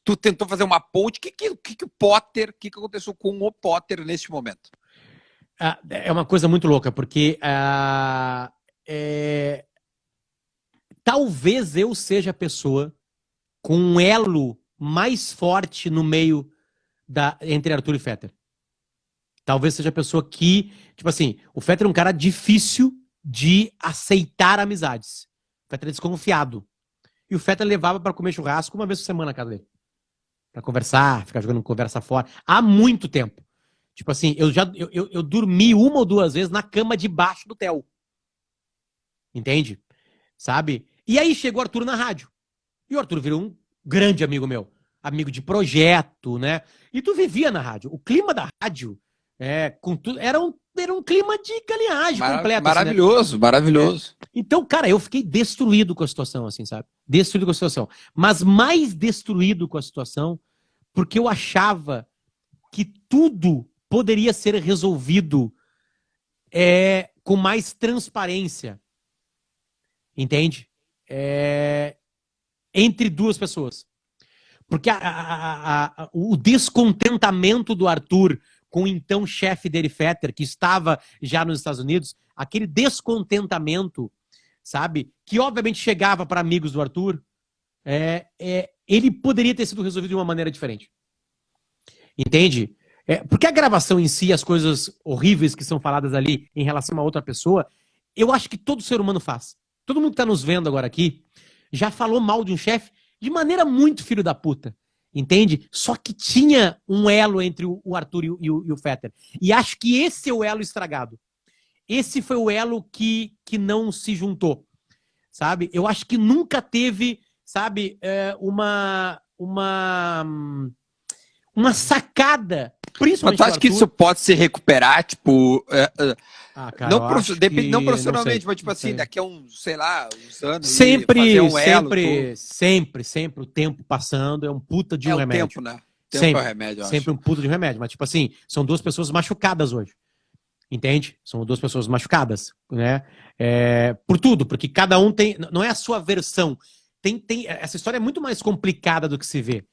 Tu tentou fazer uma ponte. O que aconteceu com o Potter neste momento? É uma coisa muito louca, porque talvez eu seja a pessoa com um elo mais forte no meio entre Arthur e Fetter. Talvez seja a pessoa que, tipo assim, o Fetter é um cara difícil de aceitar amizades. O Fetter é desconfiado. E o Fetter levava para comer churrasco uma vez por semana na casa dele. Pra conversar, ficar jogando conversa fora. Há muito tempo. Tipo assim, eu dormi 1 ou 2 vezes na cama debaixo do Theo. Entende? Sabe? E aí chegou o Arthur na rádio. E o Arthur virou um grande amigo meu. Amigo de projeto, né? E tu vivia na rádio. O clima da rádio com tudo, era um clima de galinhagem completo. Maravilhoso, assim, né? Maravilhoso. Então, cara, eu fiquei destruído com a situação, assim, sabe? Destruído com a situação. Mas mais destruído com a situação porque eu achava que tudo poderia ser resolvido com mais transparência. Entende? Entre duas pessoas. Porque o descontentamento do Arthur com o então chefe dele, Fetter, que estava já nos Estados Unidos, aquele descontentamento, sabe? Que obviamente chegava para amigos do Arthur, ele poderia ter sido resolvido de uma maneira diferente. Entende? Porque a gravação em si, as coisas horríveis que são faladas ali em relação a outra pessoa, eu acho que todo ser humano faz. Todo mundo que está nos vendo agora aqui já falou mal de um chefe de maneira muito filho da puta. Entende? Só que tinha um elo entre o Arthur e o Fetter. E acho que esse é o elo estragado. Esse foi o elo que não se juntou. Sabe? Eu acho que nunca teve, sabe, uma sacada Mas tu acha que isso pode se recuperar, tipo... Cara, não, não profissionalmente, mas tipo assim, daqui a uns, sei lá, uns anos... Sempre, um elo, sempre o tempo passando é um puta de um remédio. É o tempo, né? Tempo Sempre, é o remédio, eu sempre acho. um puta de um remédio. Mas, tipo assim, são duas pessoas machucadas hoje. Entende? São duas pessoas machucadas, né? Por tudo, porque cada um tem... Não é a sua versão. Essa história é muito mais complicada do que se vê.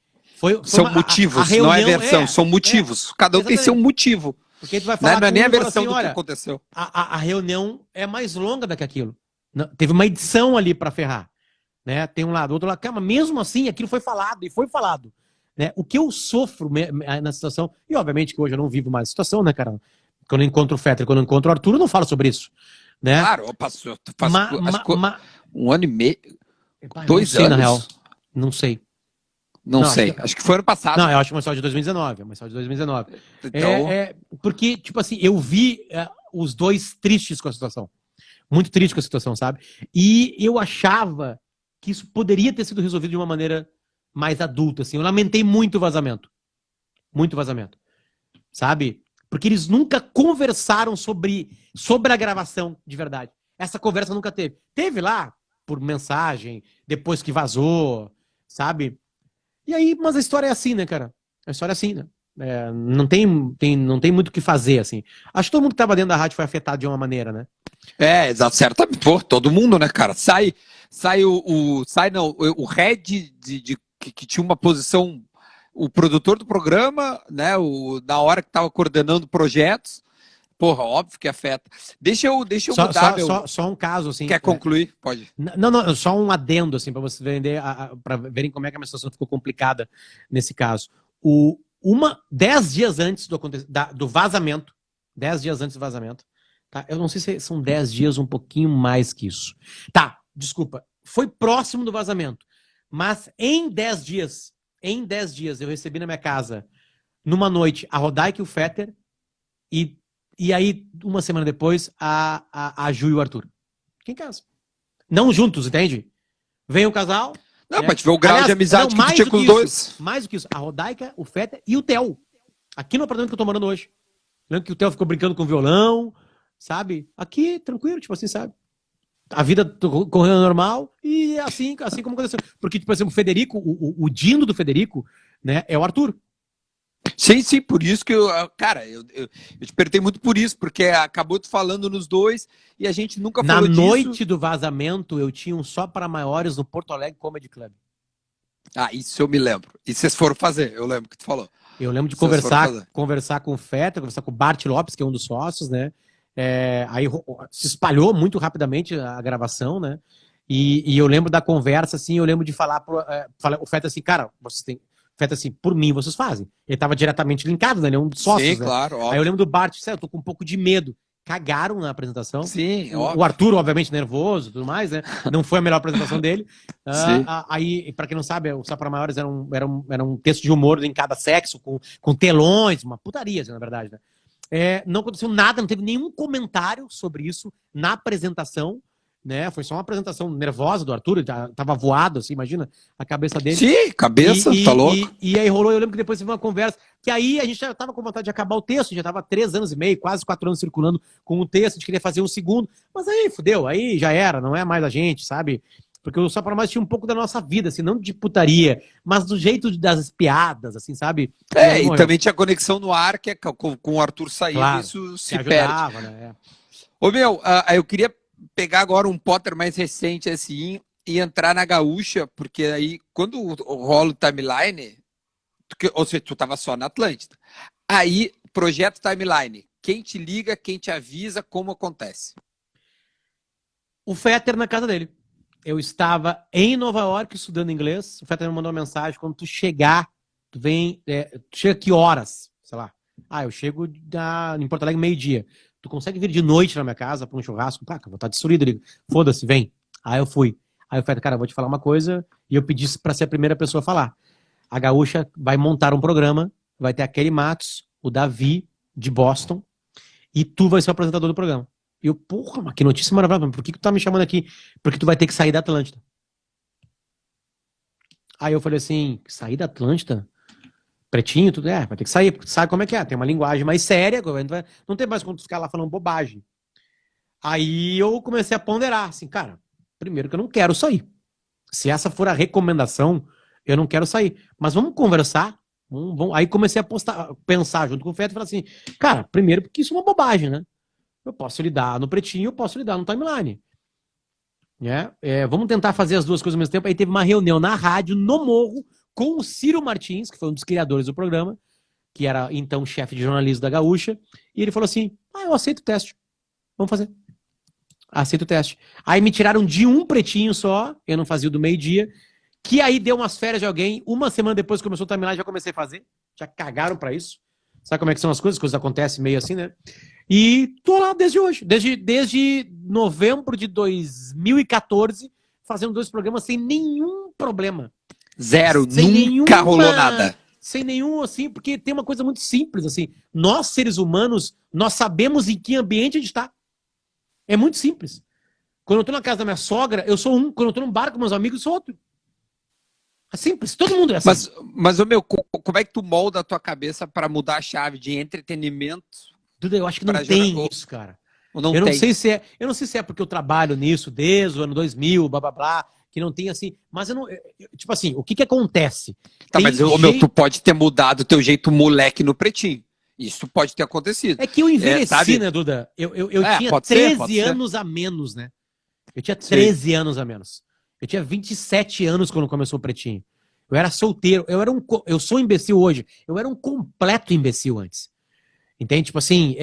São motivos, reunião, não é versão, são motivos. Cada um tem seu motivo. Porque tu vai falar não é nem a versão assim, do olha, que aconteceu. A reunião é mais longa do que aquilo. Não, teve uma edição ali para ferrar. Né? Tem um lado, outro lado. Mas mesmo assim, aquilo foi falado e foi falado. Né? O que eu sofro na situação, e obviamente que hoje eu não vivo mais a situação, né, cara? Quando eu encontro o Fetter, quando eu encontro o Arthur, eu não falo sobre isso. Né? Claro, eu passo um ano e meio, 2 sei, anos? Na real. Não sei. Não sei, acho que foi ano passado. Não, eu acho que foi só de 2019. Então... Porque, tipo assim, eu vi os dois tristes com a situação. Muito triste com a situação, sabe? E eu achava que isso poderia ter sido resolvido de uma maneira mais adulta, assim. Eu lamentei muito o vazamento. Muito vazamento. Sabe? Porque eles nunca conversaram sobre a gravação de verdade. Essa conversa nunca teve. Teve lá, por mensagem, depois que vazou, sabe? E aí, mas a história é assim, né, cara? A história é assim, né? Não tem muito o que fazer, assim. Acho que todo mundo que tava dentro da rádio foi afetado de uma maneira, né? Exato, certo. Pô, todo mundo, né, cara? Sai o head que tinha uma posição, o produtor do programa, né, na hora que tava coordenando projetos. Porra, óbvio que afeta. Deixa eu mudar só um caso, assim. Quer concluir? Pode. Não, só um adendo, assim, para você vender, para verem como é que a minha situação ficou complicada nesse caso. 10 dias antes do vazamento, 10 dias antes do vazamento, tá? Eu não sei se são 10 dias, um pouquinho mais que isso. Tá, desculpa. Foi próximo do vazamento. Mas em 10 dias, eu recebi na minha casa, numa noite, a Rodaica e o Fetter, e aí, uma semana depois, a Ju e o Arthur. Aqui em casa. Não juntos, entende? Vem o casal. Não, mas ver o grau de amizade que tu tinha com os dois. Mais do que isso. A Rodaica, o Fetter e o Theo. Aqui no apartamento que eu tô morando hoje. Lembra que o Theo ficou brincando com o violão, sabe? Aqui, tranquilo, tipo assim, sabe? A vida correndo normal e assim como aconteceu. Porque, tipo assim, o Federico, o Dino do Federico, né, é o Arthur. Sim, por isso que eu te perguntei muito por isso, porque acabou tu falando nos dois e a gente nunca falou disso. Na noite do vazamento, eu tinha um Só para Maiores no Porto Alegre Comedy Club. Ah, isso eu me lembro. E vocês foram fazer, eu lembro que tu falou. Eu lembro de conversar com o Feta, conversar com o Bart Lopes, que é um dos sócios, né? Aí se espalhou muito rapidamente a gravação, né? E eu lembro da conversa, assim, eu lembro de falar o Feta assim, cara, vocês têm... Feito assim, por mim vocês fazem. Ele estava diretamente linkado, né? Ele é um dos sócios. Sim, né? claro. Óbvio. Aí eu lembro do Bart, eu tô com um pouco de medo. Cagaram na apresentação. Sim, o Arthur, obviamente, nervoso e tudo mais, né? Não foi a melhor apresentação dele. Aí, pra quem não sabe, o Só para Maiores era um texto de humor em cada sexo, com telões, uma putaria, assim, na verdade, né? Não aconteceu nada, não teve nenhum comentário sobre isso na apresentação. Né? Foi só uma apresentação nervosa do Arthur, tava voado, assim, imagina a cabeça dele. Sim, cabeça, tá louco. E aí rolou, eu lembro que depois teve uma conversa, que aí a gente já tava com vontade de acabar o texto, já tava 3 anos e meio, quase 4 anos circulando com o texto, a gente queria fazer um segundo, mas aí fudeu, aí já era, não é mais a gente, sabe? Porque o Só para Mais tinha um pouco da nossa vida, assim, não de putaria, mas do jeito das piadas, assim, sabe? E também tinha conexão no ar, que com o Arthur saindo, claro, isso se ajudava, perde. Né? Ô meu, eu queria pegar agora um Potter mais recente assim e entrar na gaúcha, porque aí quando rola o timeline, ou seja, tu tava só na Atlântida, aí projeto timeline, quem te liga, quem te avisa, como acontece? O Fetter na casa dele. Eu estava em Nova York estudando inglês, o Fetter me mandou uma mensagem, quando tu chegar, tu chega que horas? Sei lá. Eu chego em Porto Alegre 12:00. Tu consegue vir de noite na minha casa pra um churrasco? Pá, eu vou estar destruído. Ele, foda-se, vem. Aí eu fui. Aí eu falei, cara, eu vou te falar uma coisa. E eu pedi pra ser a primeira pessoa a falar. A Gaúcha vai montar um programa, vai ter a Kelly Matos, o Davi, de Boston, e tu vai ser o apresentador do programa. E eu, porra, mas que notícia maravilhosa. Por que tu tá me chamando aqui? Porque tu vai ter que sair da Atlântida. Aí eu falei assim, sair da Atlântida? Pretinho, tudo, vai ter que sair, porque tu sabe como é que é. Tem uma linguagem mais séria, não tem mais como tu ficar lá falando bobagem. Aí eu comecei a ponderar, assim, cara, primeiro que eu não quero sair. Se essa for a recomendação, eu não quero sair. Mas vamos conversar. Aí comecei a pensar junto com o Feto e falar assim, cara, primeiro porque isso é uma bobagem, né? Eu posso lidar no Pretinho, eu posso lidar no Timeline. Vamos tentar fazer as duas coisas ao mesmo tempo. Aí teve uma reunião na rádio, no Morro, com o Ciro Martins, que foi um dos criadores do programa, que era então chefe de jornalismo da Gaúcha, e ele falou assim, eu aceito o teste. Vamos fazer. Aceito o teste. Aí me tiraram de um Pretinho só, eu não fazia o do meio-dia, que aí deu umas férias de alguém, uma semana depois que começou o Timeline, já comecei a fazer, já cagaram pra isso. Sabe como é que são as coisas acontecem meio assim, né? E tô lá desde hoje, desde novembro de 2014, fazendo 2 programas sem nenhum problema. Zero, nunca rolou nada. Sem nenhum, assim, porque tem uma coisa muito simples, assim, nós seres humanos, nós sabemos em que ambiente a gente tá. É muito simples. Quando eu tô na casa da minha sogra, eu sou um. Quando eu tô num bar com meus amigos, eu sou outro. É simples. Todo mundo é assim. Mas meu, como é que tu molda a tua cabeça para mudar a chave de entretenimento? Duda, eu acho que não tem isso, cara. Eu não sei se é porque eu trabalho nisso desde o ano 2000, blá, blá, blá, que não tem assim. Mas eu não... Tipo assim, o que acontece? Tá, mas meu, tu pode ter mudado o teu jeito moleque no Pretinho. Isso pode ter acontecido. É que eu envelheci, né, Duda? Eu tinha 13 anos a menos, né? Eu tinha 13 anos a menos. Eu tinha 27 anos quando começou o Pretinho. Eu era solteiro. Eu sou imbecil hoje. Eu era um completo imbecil antes. Entende? Tipo assim,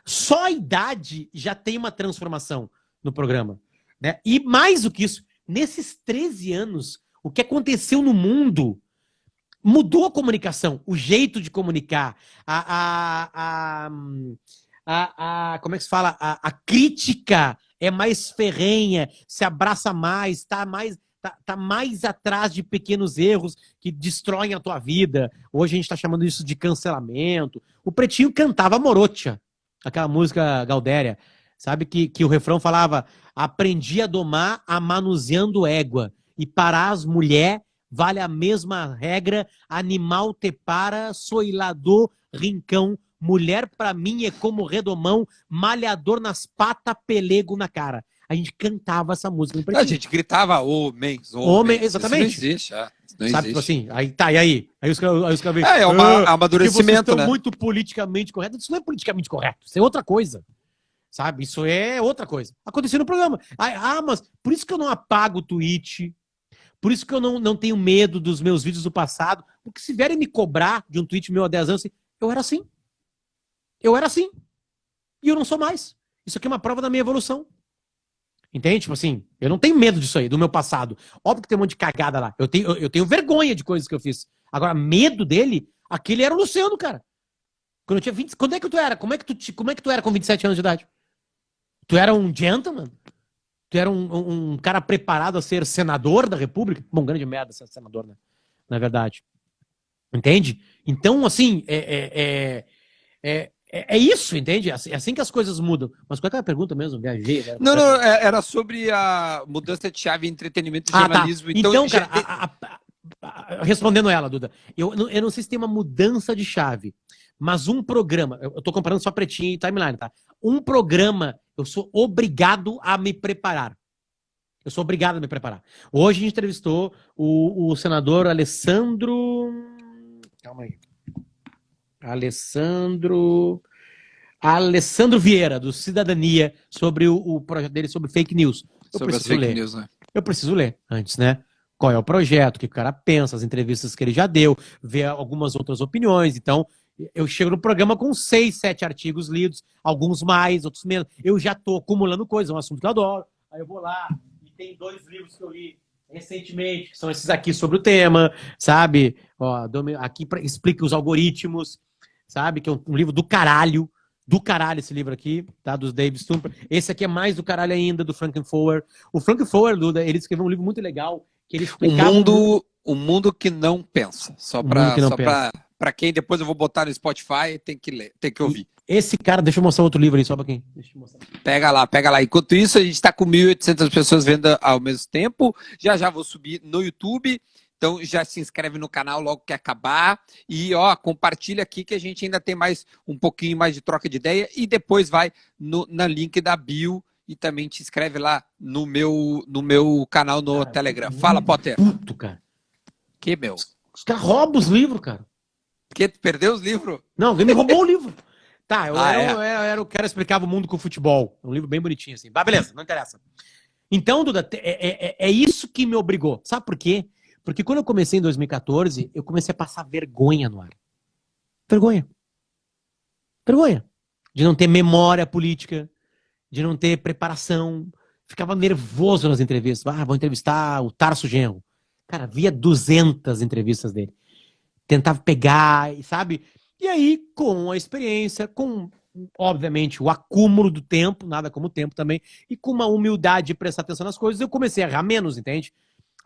só a idade já tem uma transformação no programa. Né? E mais do que isso, nesses 13 anos, o que aconteceu no mundo mudou a comunicação, o jeito de comunicar, como é que se fala? A crítica é mais ferrenha, se abraça mais, tá mais atrás de pequenos erros que destroem a tua vida. Hoje a gente tá chamando isso de cancelamento. O Pretinho cantava Morocha, aquela música Gaudéria, sabe? Que o refrão falava: aprendi a domar a manuseando égua, e para as mulher vale a mesma regra, animal te para, soilador, rincão, mulher pra mim é como redomão, malhador nas patas, pelego na cara. A gente cantava essa música no Pretinho. A gente gritava homens. Exatamente. Isso não existe, não sabe, existe. Tipo assim, aí tá, e aí? Aí os caras veem. É um amadurecimento, vocês né? muito politicamente correto. Isso não é politicamente correto, isso é outra coisa. Sabe? Isso é outra coisa. Aconteceu no programa. Mas por isso que eu não apago o tweet. Por isso que eu não tenho medo dos meus vídeos do passado. Porque se vierem me cobrar de um tweet meu há 10 anos, eu era assim. Eu era assim. E eu não sou mais. Isso aqui é uma prova da minha evolução. Entende? Tipo assim, eu não tenho medo disso aí, do meu passado. Óbvio que tem um monte de cagada lá. Eu tenho vergonha de coisas que eu fiz. Agora, medo dele, aquele era o Luciano, cara. Quando eu tinha 20... Quando é que tu era? Como é que tu era com 27 anos de idade? Tu era um gentleman? Tu era um cara preparado a ser senador da República? Bom, grande merda ser senador, né? Na verdade. Entende? Então, assim, é isso, entende? É assim que as coisas mudam. Mas qual é a pergunta mesmo? Viajei. Né? Não, era sobre a mudança de chave em entretenimento e jornalismo. Tá. Então, cara, respondendo ela, Duda, eu não sei se tem uma mudança de chave, mas um programa, eu tô comparando só Pretinho e Timeline, tá? Um programa, eu sou obrigado a me preparar. Eu sou obrigado a me preparar. Hoje a gente entrevistou o senador Alessandro... Calma aí. Alessandro Vieira, do Cidadania, sobre o projeto dele sobre fake news. Sobre as fake news, né? Eu preciso ler antes, né? Qual é o projeto, o que o cara pensa, as entrevistas que ele já deu, ver algumas outras opiniões. Então, eu chego no programa com 6, 7 artigos lidos, alguns mais, outros menos. Eu já tô acumulando coisas, é um assunto que eu adoro. Aí eu vou lá e tem 2 livros que eu li recentemente, que são esses aqui sobre o tema, sabe? Ó, aqui explica os algoritmos, sabe? Que é um livro do caralho esse livro aqui, tá? Dos Dave Stumper. Esse aqui é mais do caralho ainda, do Frankenfoer. O Frankenfoer, Duda, ele escreveu um livro muito legal, que ele explicava... O mundo que não pensa. Só pra quem depois eu vou botar no Spotify, tem que ler, tem que ouvir. Esse cara, deixa eu mostrar outro livro aí, só pra quem. Deixa eu mostrar. Pega lá. Enquanto isso, a gente tá com 1.800 pessoas vendo ao mesmo tempo. Já vou subir no YouTube. Então já se inscreve no canal logo que acabar e ó, compartilha aqui que a gente ainda tem mais um pouquinho mais de troca de ideia e depois vai na link da bio e também te inscreve lá no meu canal no Cara, Telegram. Fala, Potter. Puto, cara. Que, meu? Os caras roubam os livros, cara. Que, tu perdeu os livros? Não, alguém me roubou o livro. Tá, eu Ah, era o cara que explicava o mundo com o futebol. Um livro bem bonitinho, assim. Mas beleza, não interessa. Então, Duda, é isso que me obrigou. Sabe por quê? Porque quando eu comecei em 2014, eu comecei a passar vergonha no ar. Vergonha. Vergonha. De não ter memória política, de não ter preparação. Ficava nervoso nas entrevistas. Ah, vou entrevistar o Tarso Genro. Cara, via 200 entrevistas dele. Tentava pegar, sabe? E aí, com a experiência, com, obviamente, o acúmulo do tempo, nada como o tempo também, e com uma humildade de prestar atenção nas coisas, eu comecei a errar menos, entende?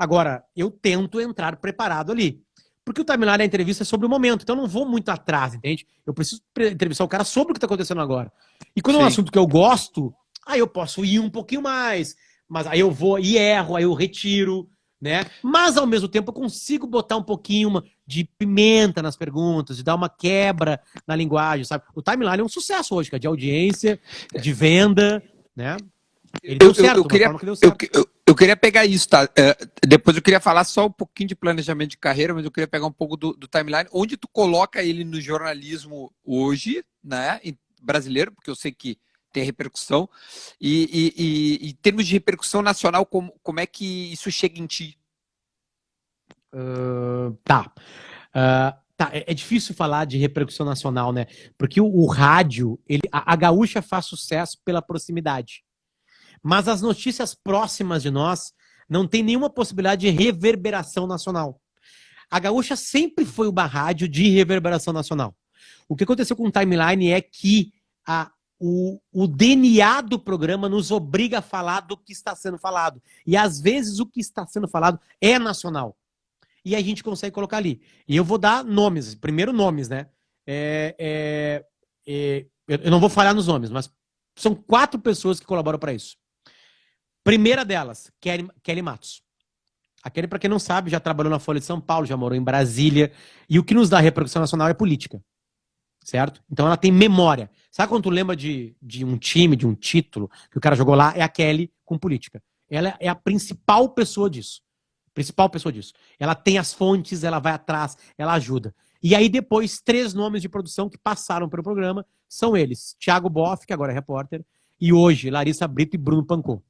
Agora, eu tento entrar preparado ali. Porque o timeline da entrevista é sobre o momento, então eu não vou muito atrás, entende? Eu preciso entrevistar o cara sobre o que está acontecendo agora. E quando é um assunto que eu gosto, aí eu posso ir um pouquinho mais, mas aí eu vou e erro, aí eu retiro, né? Mas ao mesmo tempo eu consigo botar um pouquinho de pimenta nas perguntas, de dar uma quebra na linguagem, sabe? O timeline é um sucesso hoje, cara, de audiência, de venda, né? Ele deu certo, eu queria pegar isso, tá? Depois eu queria falar só um pouquinho de planejamento de carreira, mas eu queria pegar um pouco do timeline, onde tu coloca ele no jornalismo hoje, né? Brasileiro, porque eu sei que tem repercussão, e em termos de repercussão nacional, como é que isso chega em ti? Tá. É difícil falar de repercussão nacional, né? Porque o rádio, a Gaúcha faz sucesso pela proximidade. Mas as notícias próximas de nós não tem nenhuma possibilidade de reverberação nacional. A Gaúcha sempre foi uma rádio de reverberação nacional. O que aconteceu com o timeline é que o DNA do programa nos obriga a falar do que está sendo falado. E às vezes o que está sendo falado é nacional. E a gente consegue colocar ali. E eu vou dar nomes, primeiro nomes, né? Eu não vou falhar nos nomes, mas são 4 pessoas que colaboram para isso. Primeira delas, Kelly Matos. A Kelly, para quem não sabe, já trabalhou na Folha de São Paulo, já morou em Brasília. E o que nos dá repercussão nacional é política. Certo? Então ela tem memória. Sabe quando tu lembra de um time, de um título que o cara jogou lá? É a Kelly com política. Ela é a principal pessoa disso. Principal pessoa disso. Ela tem as fontes, ela vai atrás, ela ajuda. E aí depois, 3 nomes de produção que passaram pelo programa são eles. Thiago Boff, que agora é repórter, e hoje Larissa Brito e Bruno Pancô.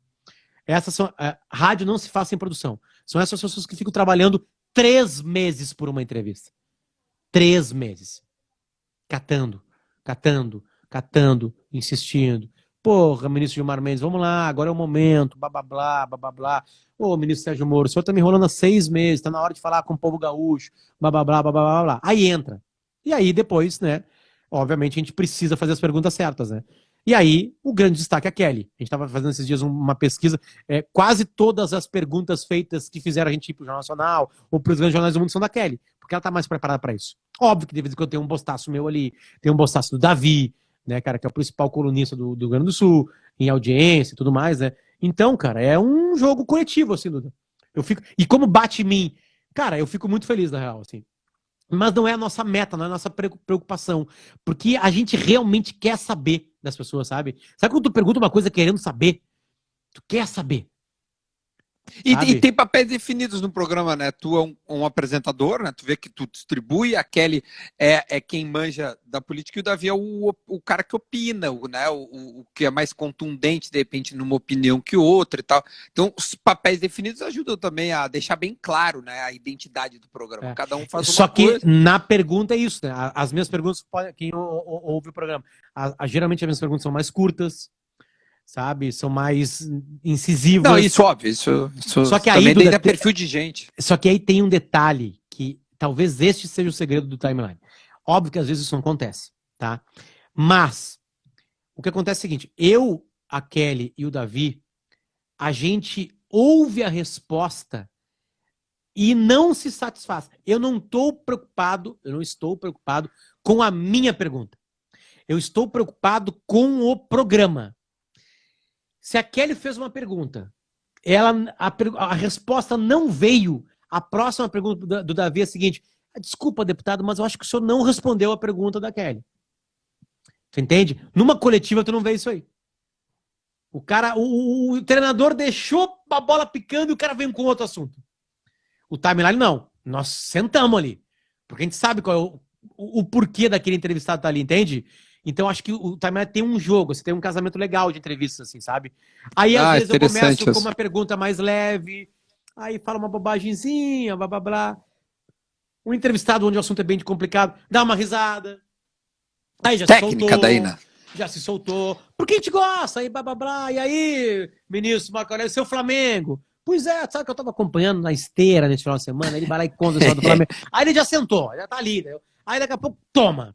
Essas são... rádio não se faz sem produção. São essas pessoas que ficam trabalhando 3 meses por uma entrevista. 3 meses. Catando, insistindo. Porra, ministro Gilmar Mendes, vamos lá, agora é o momento, blá, blá, blá, blá, blá, blá. Ô, ministro Sérgio Moro, o senhor tá me enrolando há 6 meses, tá na hora de falar com o povo gaúcho, blá, blá, blá, blá, blá, blá, blá. Aí entra. E aí depois, né, obviamente a gente precisa fazer as perguntas certas, né? E aí, o grande destaque é a Kelly. A gente estava fazendo esses dias uma pesquisa, quase todas as perguntas feitas que fizeram a gente ir pro Jornal Nacional ou para os grandes jornais do mundo são da Kelly, porque ela tá mais preparada para isso. Óbvio que de vez em quando tem um bostaço meu ali, tem um bostaço do Davi, né, cara, que é o principal colunista do Rio Grande do Sul, em audiência e tudo mais, né? Então, cara, é um jogo coletivo, assim, Duda. E como bate em mim, cara, eu fico muito feliz, na real, assim. Mas não é a nossa meta, não é a nossa preocupação. Porque a gente realmente quer saber das pessoas, sabe? Sabe quando tu pergunta uma coisa querendo saber? Tu quer saber. E tem papéis definidos no programa, né? Tu é um apresentador, né? Tu vê que tu distribui, a Kelly é quem manja da política e o Davi é o cara que opina, né? O que é mais contundente, de repente, numa opinião que outra e tal. Então, os papéis definidos ajudam também a deixar bem claro, né? A identidade do programa. Cada um faz uma coisa. Só que na pergunta é isso, né? As minhas perguntas, quem ouve o programa, geralmente as minhas perguntas são mais curtas, sabe? São mais incisivas. Não, isso óbvio. Isso só que aí, também dá perfil de gente. Só que aí tem um detalhe que talvez este seja o segredo do timeline. Óbvio que às vezes isso não acontece, tá? Mas o que acontece é o seguinte, a Kelly e o Davi, a gente ouve a resposta e não se satisfaz. Eu não estou preocupado com a minha pergunta. Eu estou preocupado com o programa. Se a Kelly fez uma pergunta, a resposta não veio A próxima pergunta do Davi é a seguinte: desculpa, deputado, mas eu acho que o senhor não respondeu a pergunta da Kelly. Você entende? Numa coletiva tu não vê isso aí. O cara, o treinador deixou a bola picando e o cara vem com outro assunto. O timeline não. Nós sentamos ali. Porque a gente sabe qual é o porquê daquele entrevistado tá ali, entende? Então acho que o timeline tem um jogo, você tem um casamento legal de entrevistas, assim, sabe? Aí às vezes eu começo com uma pergunta mais leve, aí fala uma bobagemzinha, blá blá blá. Um entrevistado onde o assunto é bem complicado, dá uma risada. Aí já técnica se soltou, daí, né? já se soltou. Porque a gente gosta, aí blá blá blá. E aí, ministro Marco Aurélio, seu Flamengo. Pois é, sabe que eu tava acompanhando na esteira nesse final de semana, ele vai lá e conta o história do Flamengo. Aí ele já sentou, já tá ali. Né? Aí daqui a pouco, toma.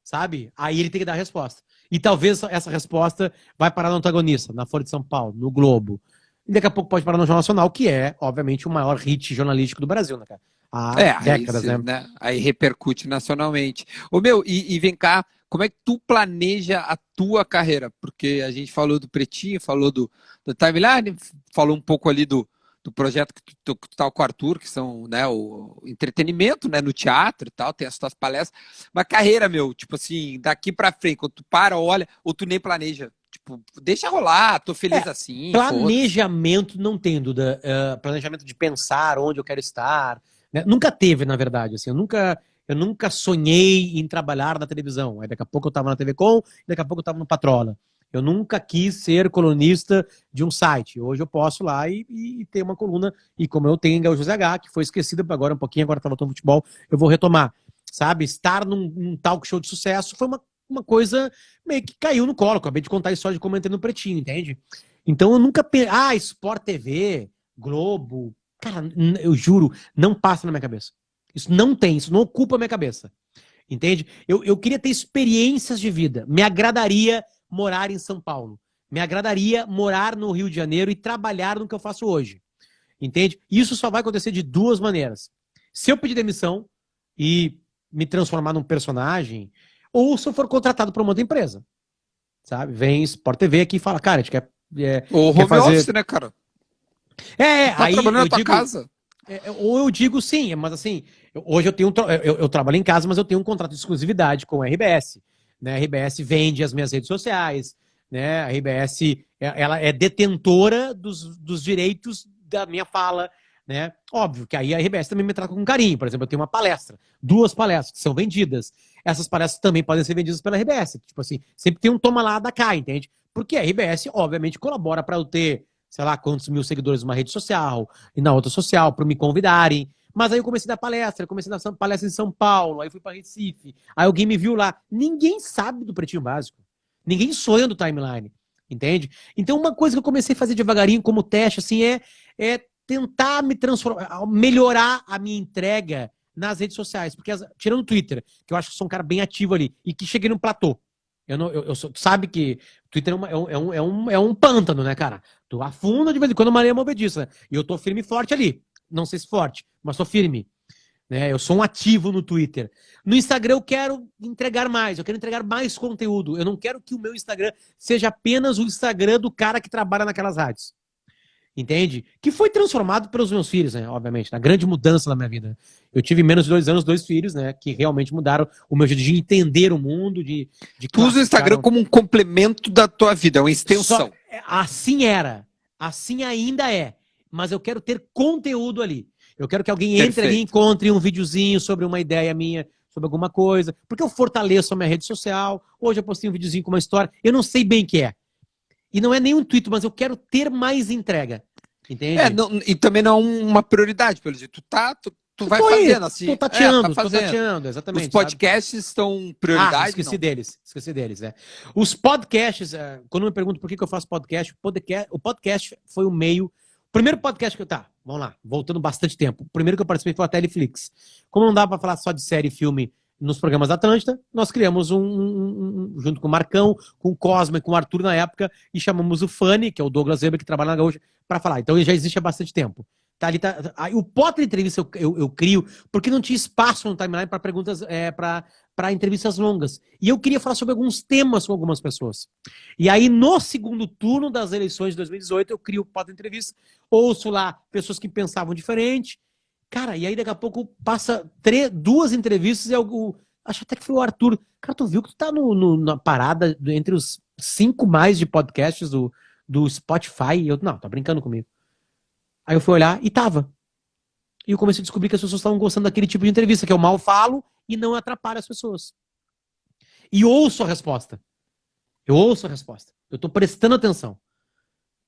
Sabe? Aí ele tem que dar a resposta. E talvez essa resposta vai parar no antagonista, na Folha de São Paulo, no Globo. E daqui a pouco pode parar no Jornal Nacional, que é, obviamente, o maior hit jornalístico do Brasil, né, cara? Há décadas, né? Aí repercute nacionalmente. Ô, meu, e vem cá, como é que tu planeja a tua carreira? Porque a gente falou do Pretinho, falou do Timeline, falou um pouco ali do projeto que tu tá com o Arthur, que são, né, o entretenimento, né, no teatro e tal, tem as tuas palestras. Mas carreira, meu, tipo assim, daqui pra frente, quando tu para, olha, ou tu nem planeja. Tipo, deixa rolar, tô feliz assim. Planejamento, não tem dúvida. Planejamento de pensar onde eu quero estar. Né? Nunca teve, na verdade. Assim, eu nunca sonhei em trabalhar na televisão. Aí daqui a pouco eu tava na TV Com, daqui a pouco eu tava no Patrola. Eu nunca quis ser colunista de um site. Hoje eu posso lá e ter uma coluna. E como eu tenho em José H, que foi esquecida agora um pouquinho, agora tá voltando no futebol, eu vou retomar. Sabe? Estar num talk show de sucesso foi uma coisa meio que caiu no colo. Acabei de contar a história de como eu entrei no Pretinho, entende? Então eu nunca... Sport TV, Globo... Cara, eu juro, não passa na minha cabeça. Isso não tem, isso não ocupa a minha cabeça. Entende? Eu queria ter experiências de vida. Me agradaria morar em São Paulo. Me agradaria morar no Rio de Janeiro e trabalhar no que eu faço hoje. Entende? Isso só vai acontecer de duas maneiras. Se eu pedir demissão e me transformar num personagem, ou se eu for contratado por uma outra empresa. Sabe? Vem Sport TV aqui e fala, cara, a gente quer... Ou quer home fazer... office, né, cara? Tá aí trabalhando na tua casa. Ou eu digo sim, mas assim, hoje eu trabalho em casa, mas eu tenho um contrato de exclusividade com a RBS. Né? A RBS vende as minhas redes sociais, né? A RBS ela é detentora dos direitos da minha fala. Né? Óbvio que aí a RBS também me trata com carinho. Por exemplo, eu tenho uma palestra, 2 palestras que são vendidas. Essas palestras também podem ser vendidas pela RBS. Tipo assim, sempre tem um toma lá da cá, entende? Porque a RBS, obviamente, colabora para eu ter, sei lá, quantos mil seguidores numa rede social e na outra social, para me convidarem. Mas aí eu comecei a dar palestra, comecei a dar palestra em São Paulo, aí fui para Recife, aí alguém me viu lá. Ninguém sabe do Pretinho Básico. Ninguém sonha do Timeline, entende? Então uma coisa que eu comecei a fazer devagarinho como teste, assim, é tentar me transformar, melhorar a minha entrega nas redes sociais. Porque, tirando o Twitter, que eu acho que sou um cara bem ativo ali, e que cheguei no platô. Sabe que o Twitter é um pântano, né, cara? Tu afunda de vez em quando uma areia movediça. E eu tô firme e forte ali. Não sei se forte, mas tô firme. Né? Eu sou um ativo no Twitter. No Instagram eu quero entregar mais. Eu quero entregar mais conteúdo. Eu não quero que o meu Instagram seja apenas o Instagram do cara que trabalha naquelas rádios. Entende? Que foi transformado pelos meus filhos, né? Obviamente, na grande mudança na minha vida. Eu tive menos de 2 anos, 2 filhos, né? Que realmente mudaram o meu jeito de entender o mundo, de Tu usa o Instagram como um complemento da tua vida, uma extensão. Assim era. Assim ainda é. Mas eu quero ter conteúdo ali. Eu quero que alguém entre ali e encontre um videozinho sobre uma ideia minha, sobre alguma coisa. Porque eu fortaleço a minha rede social. Hoje eu postei um videozinho com uma história. Eu não sei bem o que é. E não é nem um intuito, mas eu quero ter mais entrega. Entende? E também não é uma prioridade, pelo jeito. Tu vai fazendo assim. Tô tateando, exatamente. Os podcasts estão prioridade? Esqueci deles, né? Os podcasts, quando me perguntam por que eu faço podcast, o podcast foi o meio. O primeiro podcast que vamos lá, voltando bastante tempo. O primeiro que eu participei foi a Teleflix. Como não dá pra falar só de série e filme nos programas da Atlântida, nós criamos junto com o Marcão, com o Cosma e com o Arthur na época, e chamamos o Fanny, que é o Douglas Weber, que trabalha na Gaúcha, para falar. Então ele já existe há bastante tempo. Aí o Potter Entrevista eu crio, porque não tinha espaço no timeline para perguntas, para entrevistas longas. E eu queria falar sobre alguns temas com algumas pessoas. E aí, no segundo turno das eleições de 2018, eu crio o Potter Entrevista, ouço lá pessoas que pensavam diferente, Cara, e aí daqui a pouco passa 2 entrevistas e algo. Acho até que foi o Arthur. Cara, tu viu que tu tá na parada entre os 5 mais de podcasts do Spotify? E eu, não, tá brincando comigo. Aí eu fui olhar e tava. E eu comecei a descobrir que as pessoas estavam gostando daquele tipo de entrevista, que eu mal falo e não atrapalho as pessoas. E ouço a resposta. Eu ouço a resposta. Eu tô prestando atenção,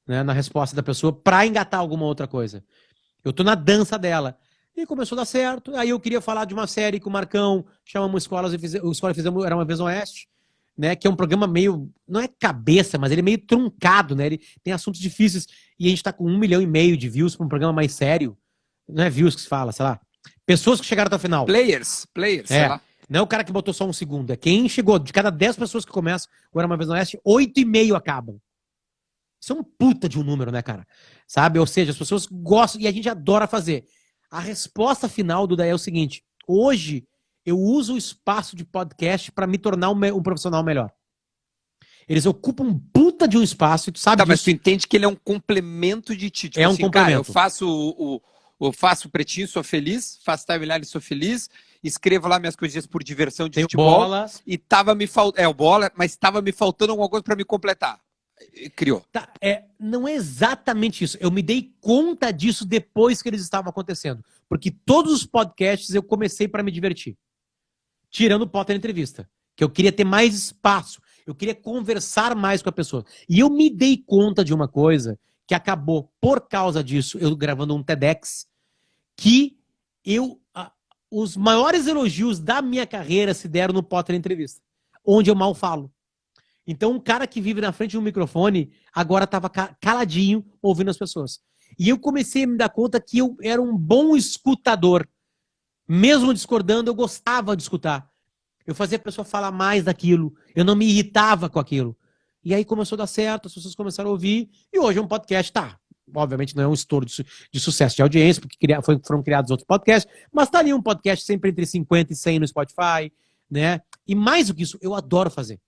né, na resposta da pessoa pra engatar alguma outra coisa. Eu tô na dança dela. E começou a dar certo. Aí eu queria falar de uma série que o Marcão chamamos Escolas e o Escola Fizemos Era Uma Vez no Oeste, né? Que é um programa meio. Não é cabeça, mas ele é meio truncado, né? Ele tem assuntos difíceis. E a gente tá com 1,5 milhão de views para um programa mais sério. Não é views que se fala, sei lá. Pessoas que chegaram até o final. Players, sei lá. Não é o cara que botou só um segundo. É quem chegou. De cada 10 pessoas que começam o Era Uma Vez no Oeste, 8,5 acabam. Isso é um puta de um número, né, cara? Sabe? Ou seja, as pessoas gostam e a gente adora fazer. A resposta final do Daí é o seguinte: hoje eu uso o espaço de podcast para me tornar um profissional melhor. Eles ocupam um puta de um espaço e tu sabe Tá, disso. mas tu entende que ele é um complemento de ti. Tipo É um assim, cara, complemento. eu faço o Pretinho, sou feliz, faço timeline, sou feliz, escrevo lá minhas coisinhas por diversão de Tem futebol. bola. E tava me faltando. O bola, mas tava me faltando alguma coisa para me completar. Criou. Tá, não é exatamente isso. Eu me dei conta disso depois que eles estavam acontecendo. Porque todos os podcasts eu comecei para me divertir. Tirando o Potter Entrevista. Que eu queria ter mais espaço. Eu queria conversar mais com a pessoa. E eu me dei conta de uma coisa que acabou por causa disso, eu gravando um TEDx, que os maiores elogios da minha carreira se deram no Potter Entrevista, onde eu mal falo. Então, um cara que vive na frente de um microfone agora estava caladinho ouvindo as pessoas. E eu comecei a me dar conta que eu era um bom escutador. Mesmo discordando, eu gostava de escutar. Eu fazia a pessoa falar mais daquilo. Eu não me irritava com aquilo. E aí começou a dar certo, as pessoas começaram a ouvir. E hoje é um podcast, tá? Obviamente não é um estouro de sucesso de audiência, porque foram criados outros podcasts. Mas tá ali um podcast sempre entre 50 e 100 no Spotify, né? E mais do que isso, eu adoro fazer.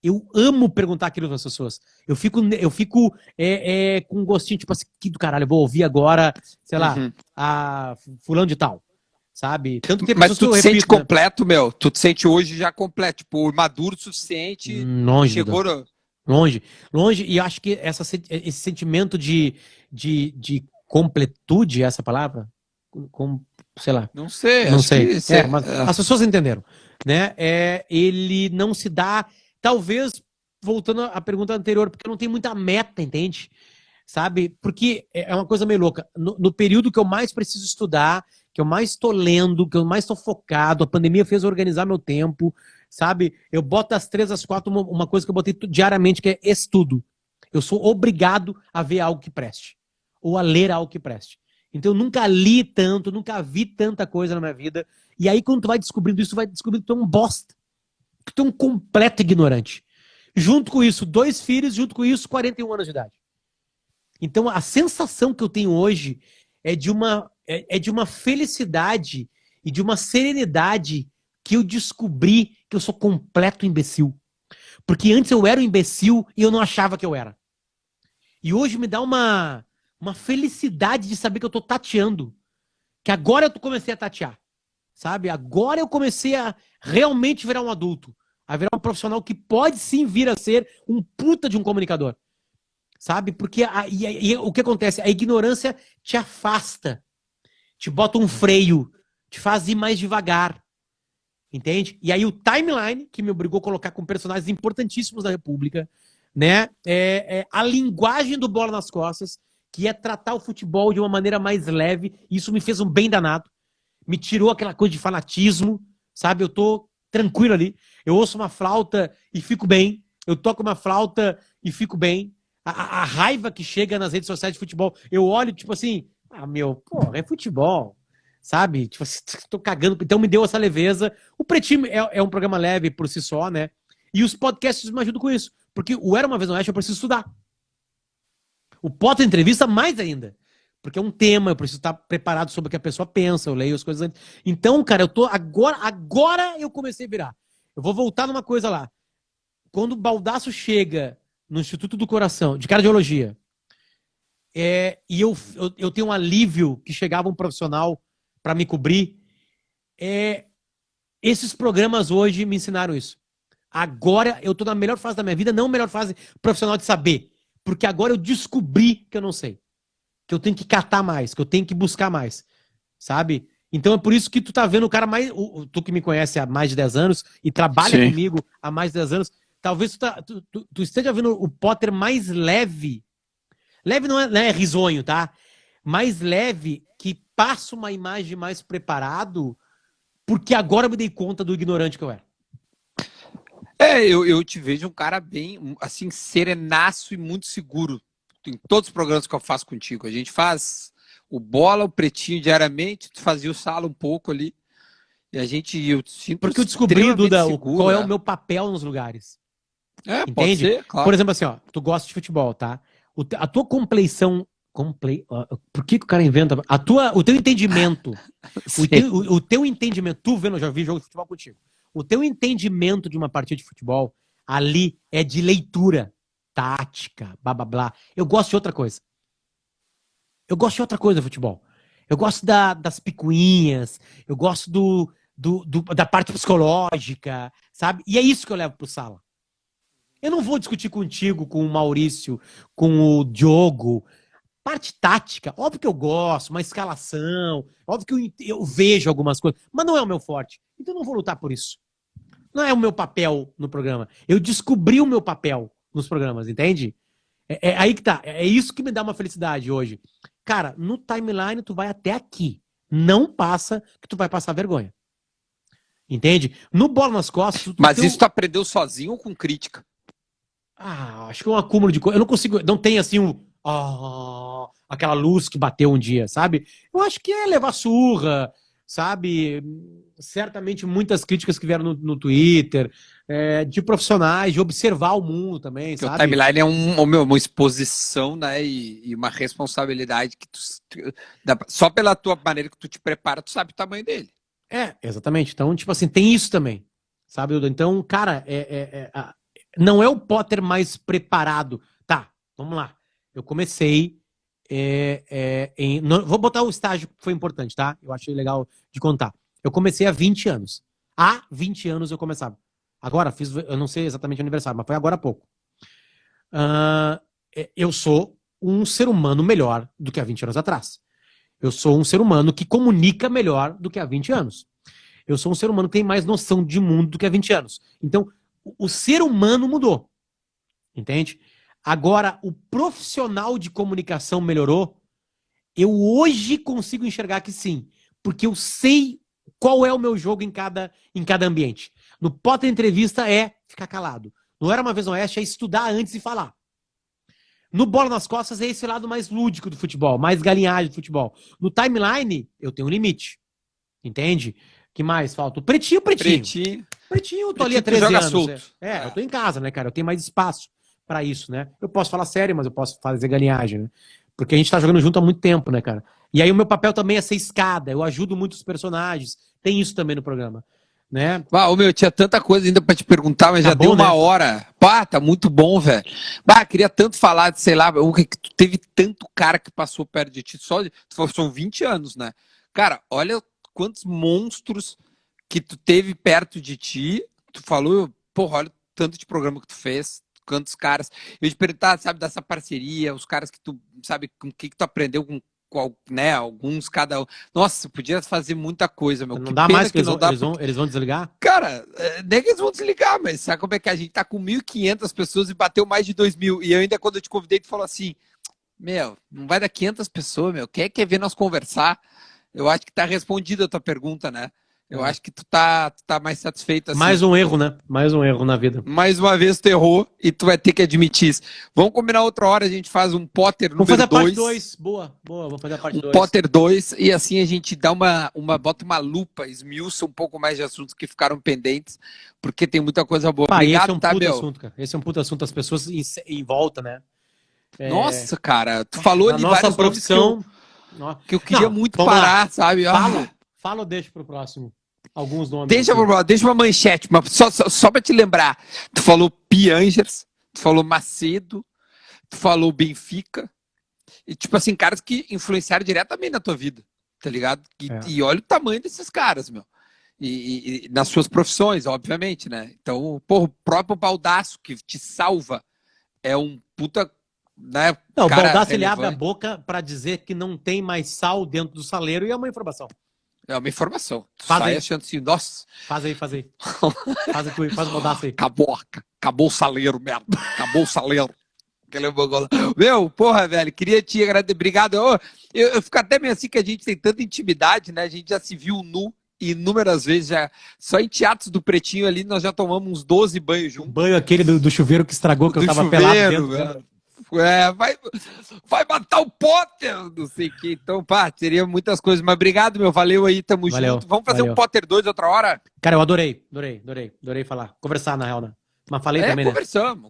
Eu amo perguntar aquilo para as pessoas. Eu fico com um gostinho, tipo assim, que do caralho, eu vou ouvir agora, sei lá, a fulano de tal, sabe? Tanto que Mas tu te sente né? completo, meu? Tu te sente hoje já completo, tipo, maduro o suficiente, Longe, chegou no... Longe, e eu acho que esse sentimento de completude, essa palavra, sei lá. Não sei, Não acho sei. que... Mas as pessoas entenderam, né? Ele não se dá, talvez, voltando à pergunta anterior, porque não tem muita meta, entende? Sabe? Porque é uma coisa meio louca. No período que eu mais preciso estudar, que eu mais estou lendo, que eu mais estou focado, a pandemia fez eu organizar meu tempo, sabe? Eu boto das 3 às 4 uma coisa que eu botei diariamente, que é estudo. Eu sou obrigado a ver algo que preste. Ou a ler algo que preste. Então eu nunca li tanto, nunca vi tanta coisa na minha vida. E aí quando tu vai descobrindo isso, tu vai descobrindo que tu é um bosta. Que tu é um completo ignorante. Junto com isso, 2 filhos, junto com isso, 41 anos de idade. Então a sensação que eu tenho hoje é de uma felicidade e de uma serenidade que eu descobri que eu sou completo imbecil. Porque antes eu era um imbecil e eu não achava que eu era. E hoje me dá uma felicidade de saber que eu tô tateando. Que agora eu comecei a tatear. Sabe? Agora eu comecei a realmente virar um adulto. A virar um profissional que pode sim vir a ser um puta de um comunicador. Sabe? Porque o que acontece? A ignorância te afasta. Te bota um freio. Te faz ir mais devagar. Entende? E aí o timeline, que me obrigou a colocar com personagens importantíssimos da República, né? A linguagem do Bola nas Costas, que é tratar o futebol de uma maneira mais leve. Isso me fez um bem danado. Me tirou aquela coisa de fanatismo, sabe? Eu tô tranquilo ali. Eu ouço uma flauta e fico bem. Eu toco uma flauta e fico bem. A raiva que chega nas redes sociais de futebol, eu olho, tipo assim, é futebol, sabe? Tipo assim, tô cagando. Então me deu essa leveza. O Pretinho é um programa leve por si só, né? E os podcasts me ajudam com isso. Porque o Era Uma Vez no Oeste eu preciso estudar. O Potter Entrevista mais ainda. Porque é um tema, eu preciso estar preparado sobre o que a pessoa pensa, eu leio as coisas antes. Então, cara, eu tô agora eu comecei a virar. Eu vou voltar numa coisa lá. Quando o Baldasso chega no Instituto do Coração, de cardiologia, e eu tenho um alívio que chegava um profissional pra me cobrir. Esses programas hoje me ensinaram isso. Agora eu tô na melhor fase da minha vida, não a melhor fase profissional de saber. Porque agora eu descobri que eu não sei. Que eu tenho que catar mais, que eu tenho que buscar mais. Sabe? Então é por isso que tu tá vendo o cara mais... tu que me conhece há mais de 10 anos e trabalha Sim. comigo há mais de 10 anos, talvez tu esteja vendo o Potter mais leve. Leve não é risonho, tá? Mais leve, que passa uma imagem mais preparado, porque agora eu me dei conta do ignorante que eu era. Eu te vejo um cara bem, assim, serenaço e muito seguro em todos os programas que eu faço contigo. A gente faz o Bola, o Pretinho diariamente, tu fazia o Sala um pouco ali, e eu sinto Porque eu descobri, Duda, seguro, qual é o meu papel nos lugares. pode Entende? ser, claro. Por exemplo, assim, ó, tu gosta de futebol, tá? A tua compleição. Por que o cara inventa? O teu entendimento. O teu entendimento. Tu vendo, eu já vi jogo de futebol contigo. O teu entendimento de uma partida de futebol ali é de leitura, tática, blá blá blá. Eu gosto de outra coisa. Eu gosto de outra coisa do futebol. Eu gosto das picuinhas, eu gosto da parte psicológica, sabe? E é isso que eu levo pro sala. Eu não vou discutir contigo, com o Maurício, com o Diogo. Parte tática, óbvio que eu gosto, uma escalação, óbvio que eu vejo algumas coisas, mas não é o meu forte. Então eu não vou lutar por isso. Não é o meu papel no programa. Eu descobri o meu papel nos programas, entende? É aí que tá. É isso que me dá uma felicidade hoje. Cara, no timeline tu vai até aqui. Não passa que tu vai passar vergonha. Entende? No Bola nas Costas... Mas isso tu aprendeu sozinho ou com crítica? Acho que é um acúmulo de coisa. Eu não consigo... Não tem assim aquela luz que bateu um dia, sabe? Eu acho que é levar surra, sabe? Certamente muitas críticas que vieram no Twitter, de profissionais, de observar o mundo também, Porque sabe? o timeline é uma exposição, né? E uma responsabilidade que só pela tua maneira que tu te prepara, tu sabe o tamanho dele. Exatamente. Então, tipo assim, tem isso também, sabe, Duda? Então, cara, não é o Potter mais preparado. Tá, vamos lá. Eu comecei vou botar o estágio que foi importante, tá? Eu achei legal de contar. Eu comecei há 20 anos. Há 20 anos eu começava. Agora, eu não sei exatamente o aniversário, mas foi agora há pouco. Eu sou um ser humano melhor do que há 20 anos atrás. Eu sou um ser humano que comunica melhor do que há 20 anos. Eu sou um ser humano que tem mais noção de mundo do que há 20 anos. Então, o ser humano mudou. Entende? Agora, o profissional de comunicação melhorou. Eu hoje consigo enxergar que sim. Porque eu sei qual é o meu jogo em cada ambiente. No Potter Entrevista é ficar calado. No Era Uma Vez no Oeste é estudar antes e falar. No Bola nas Costas é esse lado mais lúdico do futebol, mais galinhagem do futebol. No timeline, eu tenho um limite. Entende? Que mais falta? O Pretinho. Pretinho, eu tô ali há 13 anos. Solto. Eu tô em casa, né, cara? Eu tenho mais espaço pra isso, né? Eu posso falar sério, mas eu posso fazer galinhagem, né? Porque a gente tá jogando junto há muito tempo, né, cara? E aí o meu papel também é ser escada. Eu ajudo muito os personagens. Tem isso também no programa. Né? Tinha tanta coisa ainda pra te perguntar, mas Tá já bom, deu uma né? hora. Tá muito bom, velho. Queria tanto falar de, sei lá, tu teve tanto cara que passou perto de ti, são 20 anos, né? Cara, olha quantos monstros que tu teve perto de ti. Tu falou, porra, olha o tanto de programa que tu fez, quantos caras. Eu te perguntar, sabe, dessa parceria, os caras que tu, sabe, com o que tu aprendeu com né, alguns cada um. Nossa, podia fazer muita coisa, meu. Não dá mais que eles vão desligar? Cara, nem que eles vão desligar, mas sabe como é que a gente tá com 1.500 pessoas e bateu mais de 2.000. E eu ainda, quando eu te convidei, tu falou assim, não vai dar 500 pessoas, quem quer ver nós conversar? Eu acho que tá respondida a tua pergunta, né? Eu acho que tu tá mais satisfeito assim. Mais um erro, né? Mais um erro na vida. Mais uma vez tu errou e tu vai ter que admitir isso. Vamos combinar outra hora, a gente faz um Potter número 2. Vamos fazer a parte 2. Boa, vamos fazer a parte 2. Potter 2, e assim a gente dá bota uma lupa, esmiuça um pouco mais de assuntos que ficaram pendentes, porque tem muita coisa boa. Obrigado, esse é um puta assunto, cara. Esse é um puta assunto, as pessoas em volta, né? Nossa, cara, tu falou ali várias profissão que eu queria muito parar, lá. Sabe? Fala ou deixa pro próximo? Alguns nomes. Deixa uma manchete, só pra te lembrar. Tu falou Piangers, tu falou Macedo, tu falou Benfica. E tipo assim, caras que influenciaram diretamente na tua vida. tá ligado? É. E olha o tamanho desses caras, meu. E nas suas profissões, obviamente, né? Então, porra, o próprio Baldaço que te salva é um puta, né, Não, o cara Baldassi ele abre a relevante. boca pra dizer que não tem mais sal dentro do saleiro e é uma informação. É uma informação. Tu Faz sai aí. achando assim, nossa, Faz aí. Faz o Baldassi aí. acabou o saleiro, merda. Acabou o saleiro. Aquele bagulho. Meu, porra, velho, queria te agradecer. Obrigado. Eu fico até meio assim que a gente tem tanta intimidade, né? A gente já se viu nu inúmeras vezes. Já. Só em teatros do Pretinho ali, nós já tomamos uns 12 banhos O juntos. banho aquele do chuveiro que estragou, que eu Do tava chuveiro, pelado dentro. velho. É, vai matar o Potter, não sei o que. Então, pá, teria muitas coisas. Mas obrigado, meu. Valeu aí, tamo Valeu, junto. Vamos fazer valeu. um Potter 2 outra hora? Cara, eu adorei falar. Conversar, na real, né? Mas falei também, né?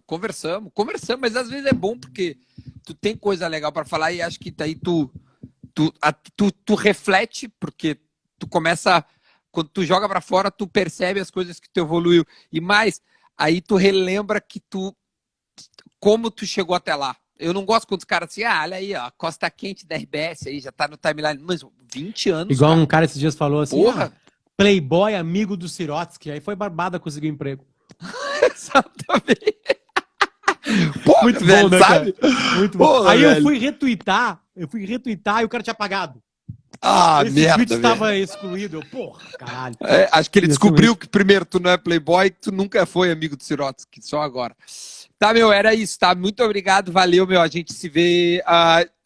Conversamos, mas às vezes é bom porque tu tem coisa legal pra falar e acho que daí tu reflete, porque tu começa, quando tu joga pra fora, tu percebe as coisas que tu evoluiu. E mais, aí tu relembra como tu chegou até lá. Eu não gosto quando os caras assim, olha aí, ó, Costa Quente da RBS aí, já tá no timeline. Mas 20 anos, Igual cara. um cara esses dias falou assim, Porra. Playboy amigo do Sirotsky. Aí foi barbada conseguir emprego. Exatamente. Pô, Muito velho, bom, né, sabe? cara? Muito bom. Porra, Aí velho. eu fui retweetar e o cara tinha apagado. Ah, Esse merda, tweet velho. estava excluído. Eu, porra, caralho. É, acho que ele Ia ser descobriu um que, primeiro, tu não é playboy, que tu nunca foi amigo do Sirotsky, só agora. Tá, meu, era isso, tá? Muito obrigado, valeu, meu. A gente se vê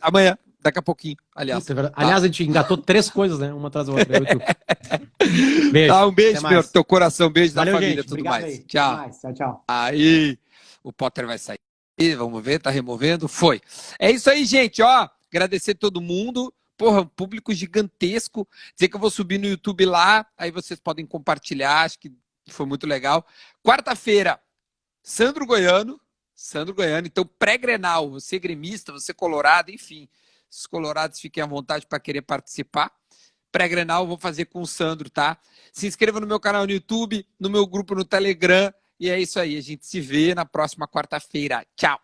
amanhã, daqui a pouquinho, aliás. Puta, é verdade. Tá? Aliás, a gente engatou 3 coisas, né? Uma atrás da outra. Eu e tu. Beijo. Tá, um Até beijo, mais. meu, teu coração, beijo Valeu, da família, gente. tudo Obrigado mais. aí. Tchau. Até mais. Tchau, tchau. Aí, o Potter vai sair. Vamos ver, tá removendo? Foi. É isso aí, gente, ó. Agradecer todo mundo. Porra, um público gigantesco. Dizer que eu vou subir no YouTube lá, aí vocês podem compartilhar, acho que foi muito legal. Quarta-feira, Sandro Goiano, então pré-Grenal, você gremista, você colorado, enfim, os colorados fiquem à vontade para querer participar. Pré-Grenal vou fazer com o Sandro, tá? Se inscreva no meu canal no YouTube, no meu grupo no Telegram, e é isso aí, a gente se vê na próxima quarta-feira. Tchau!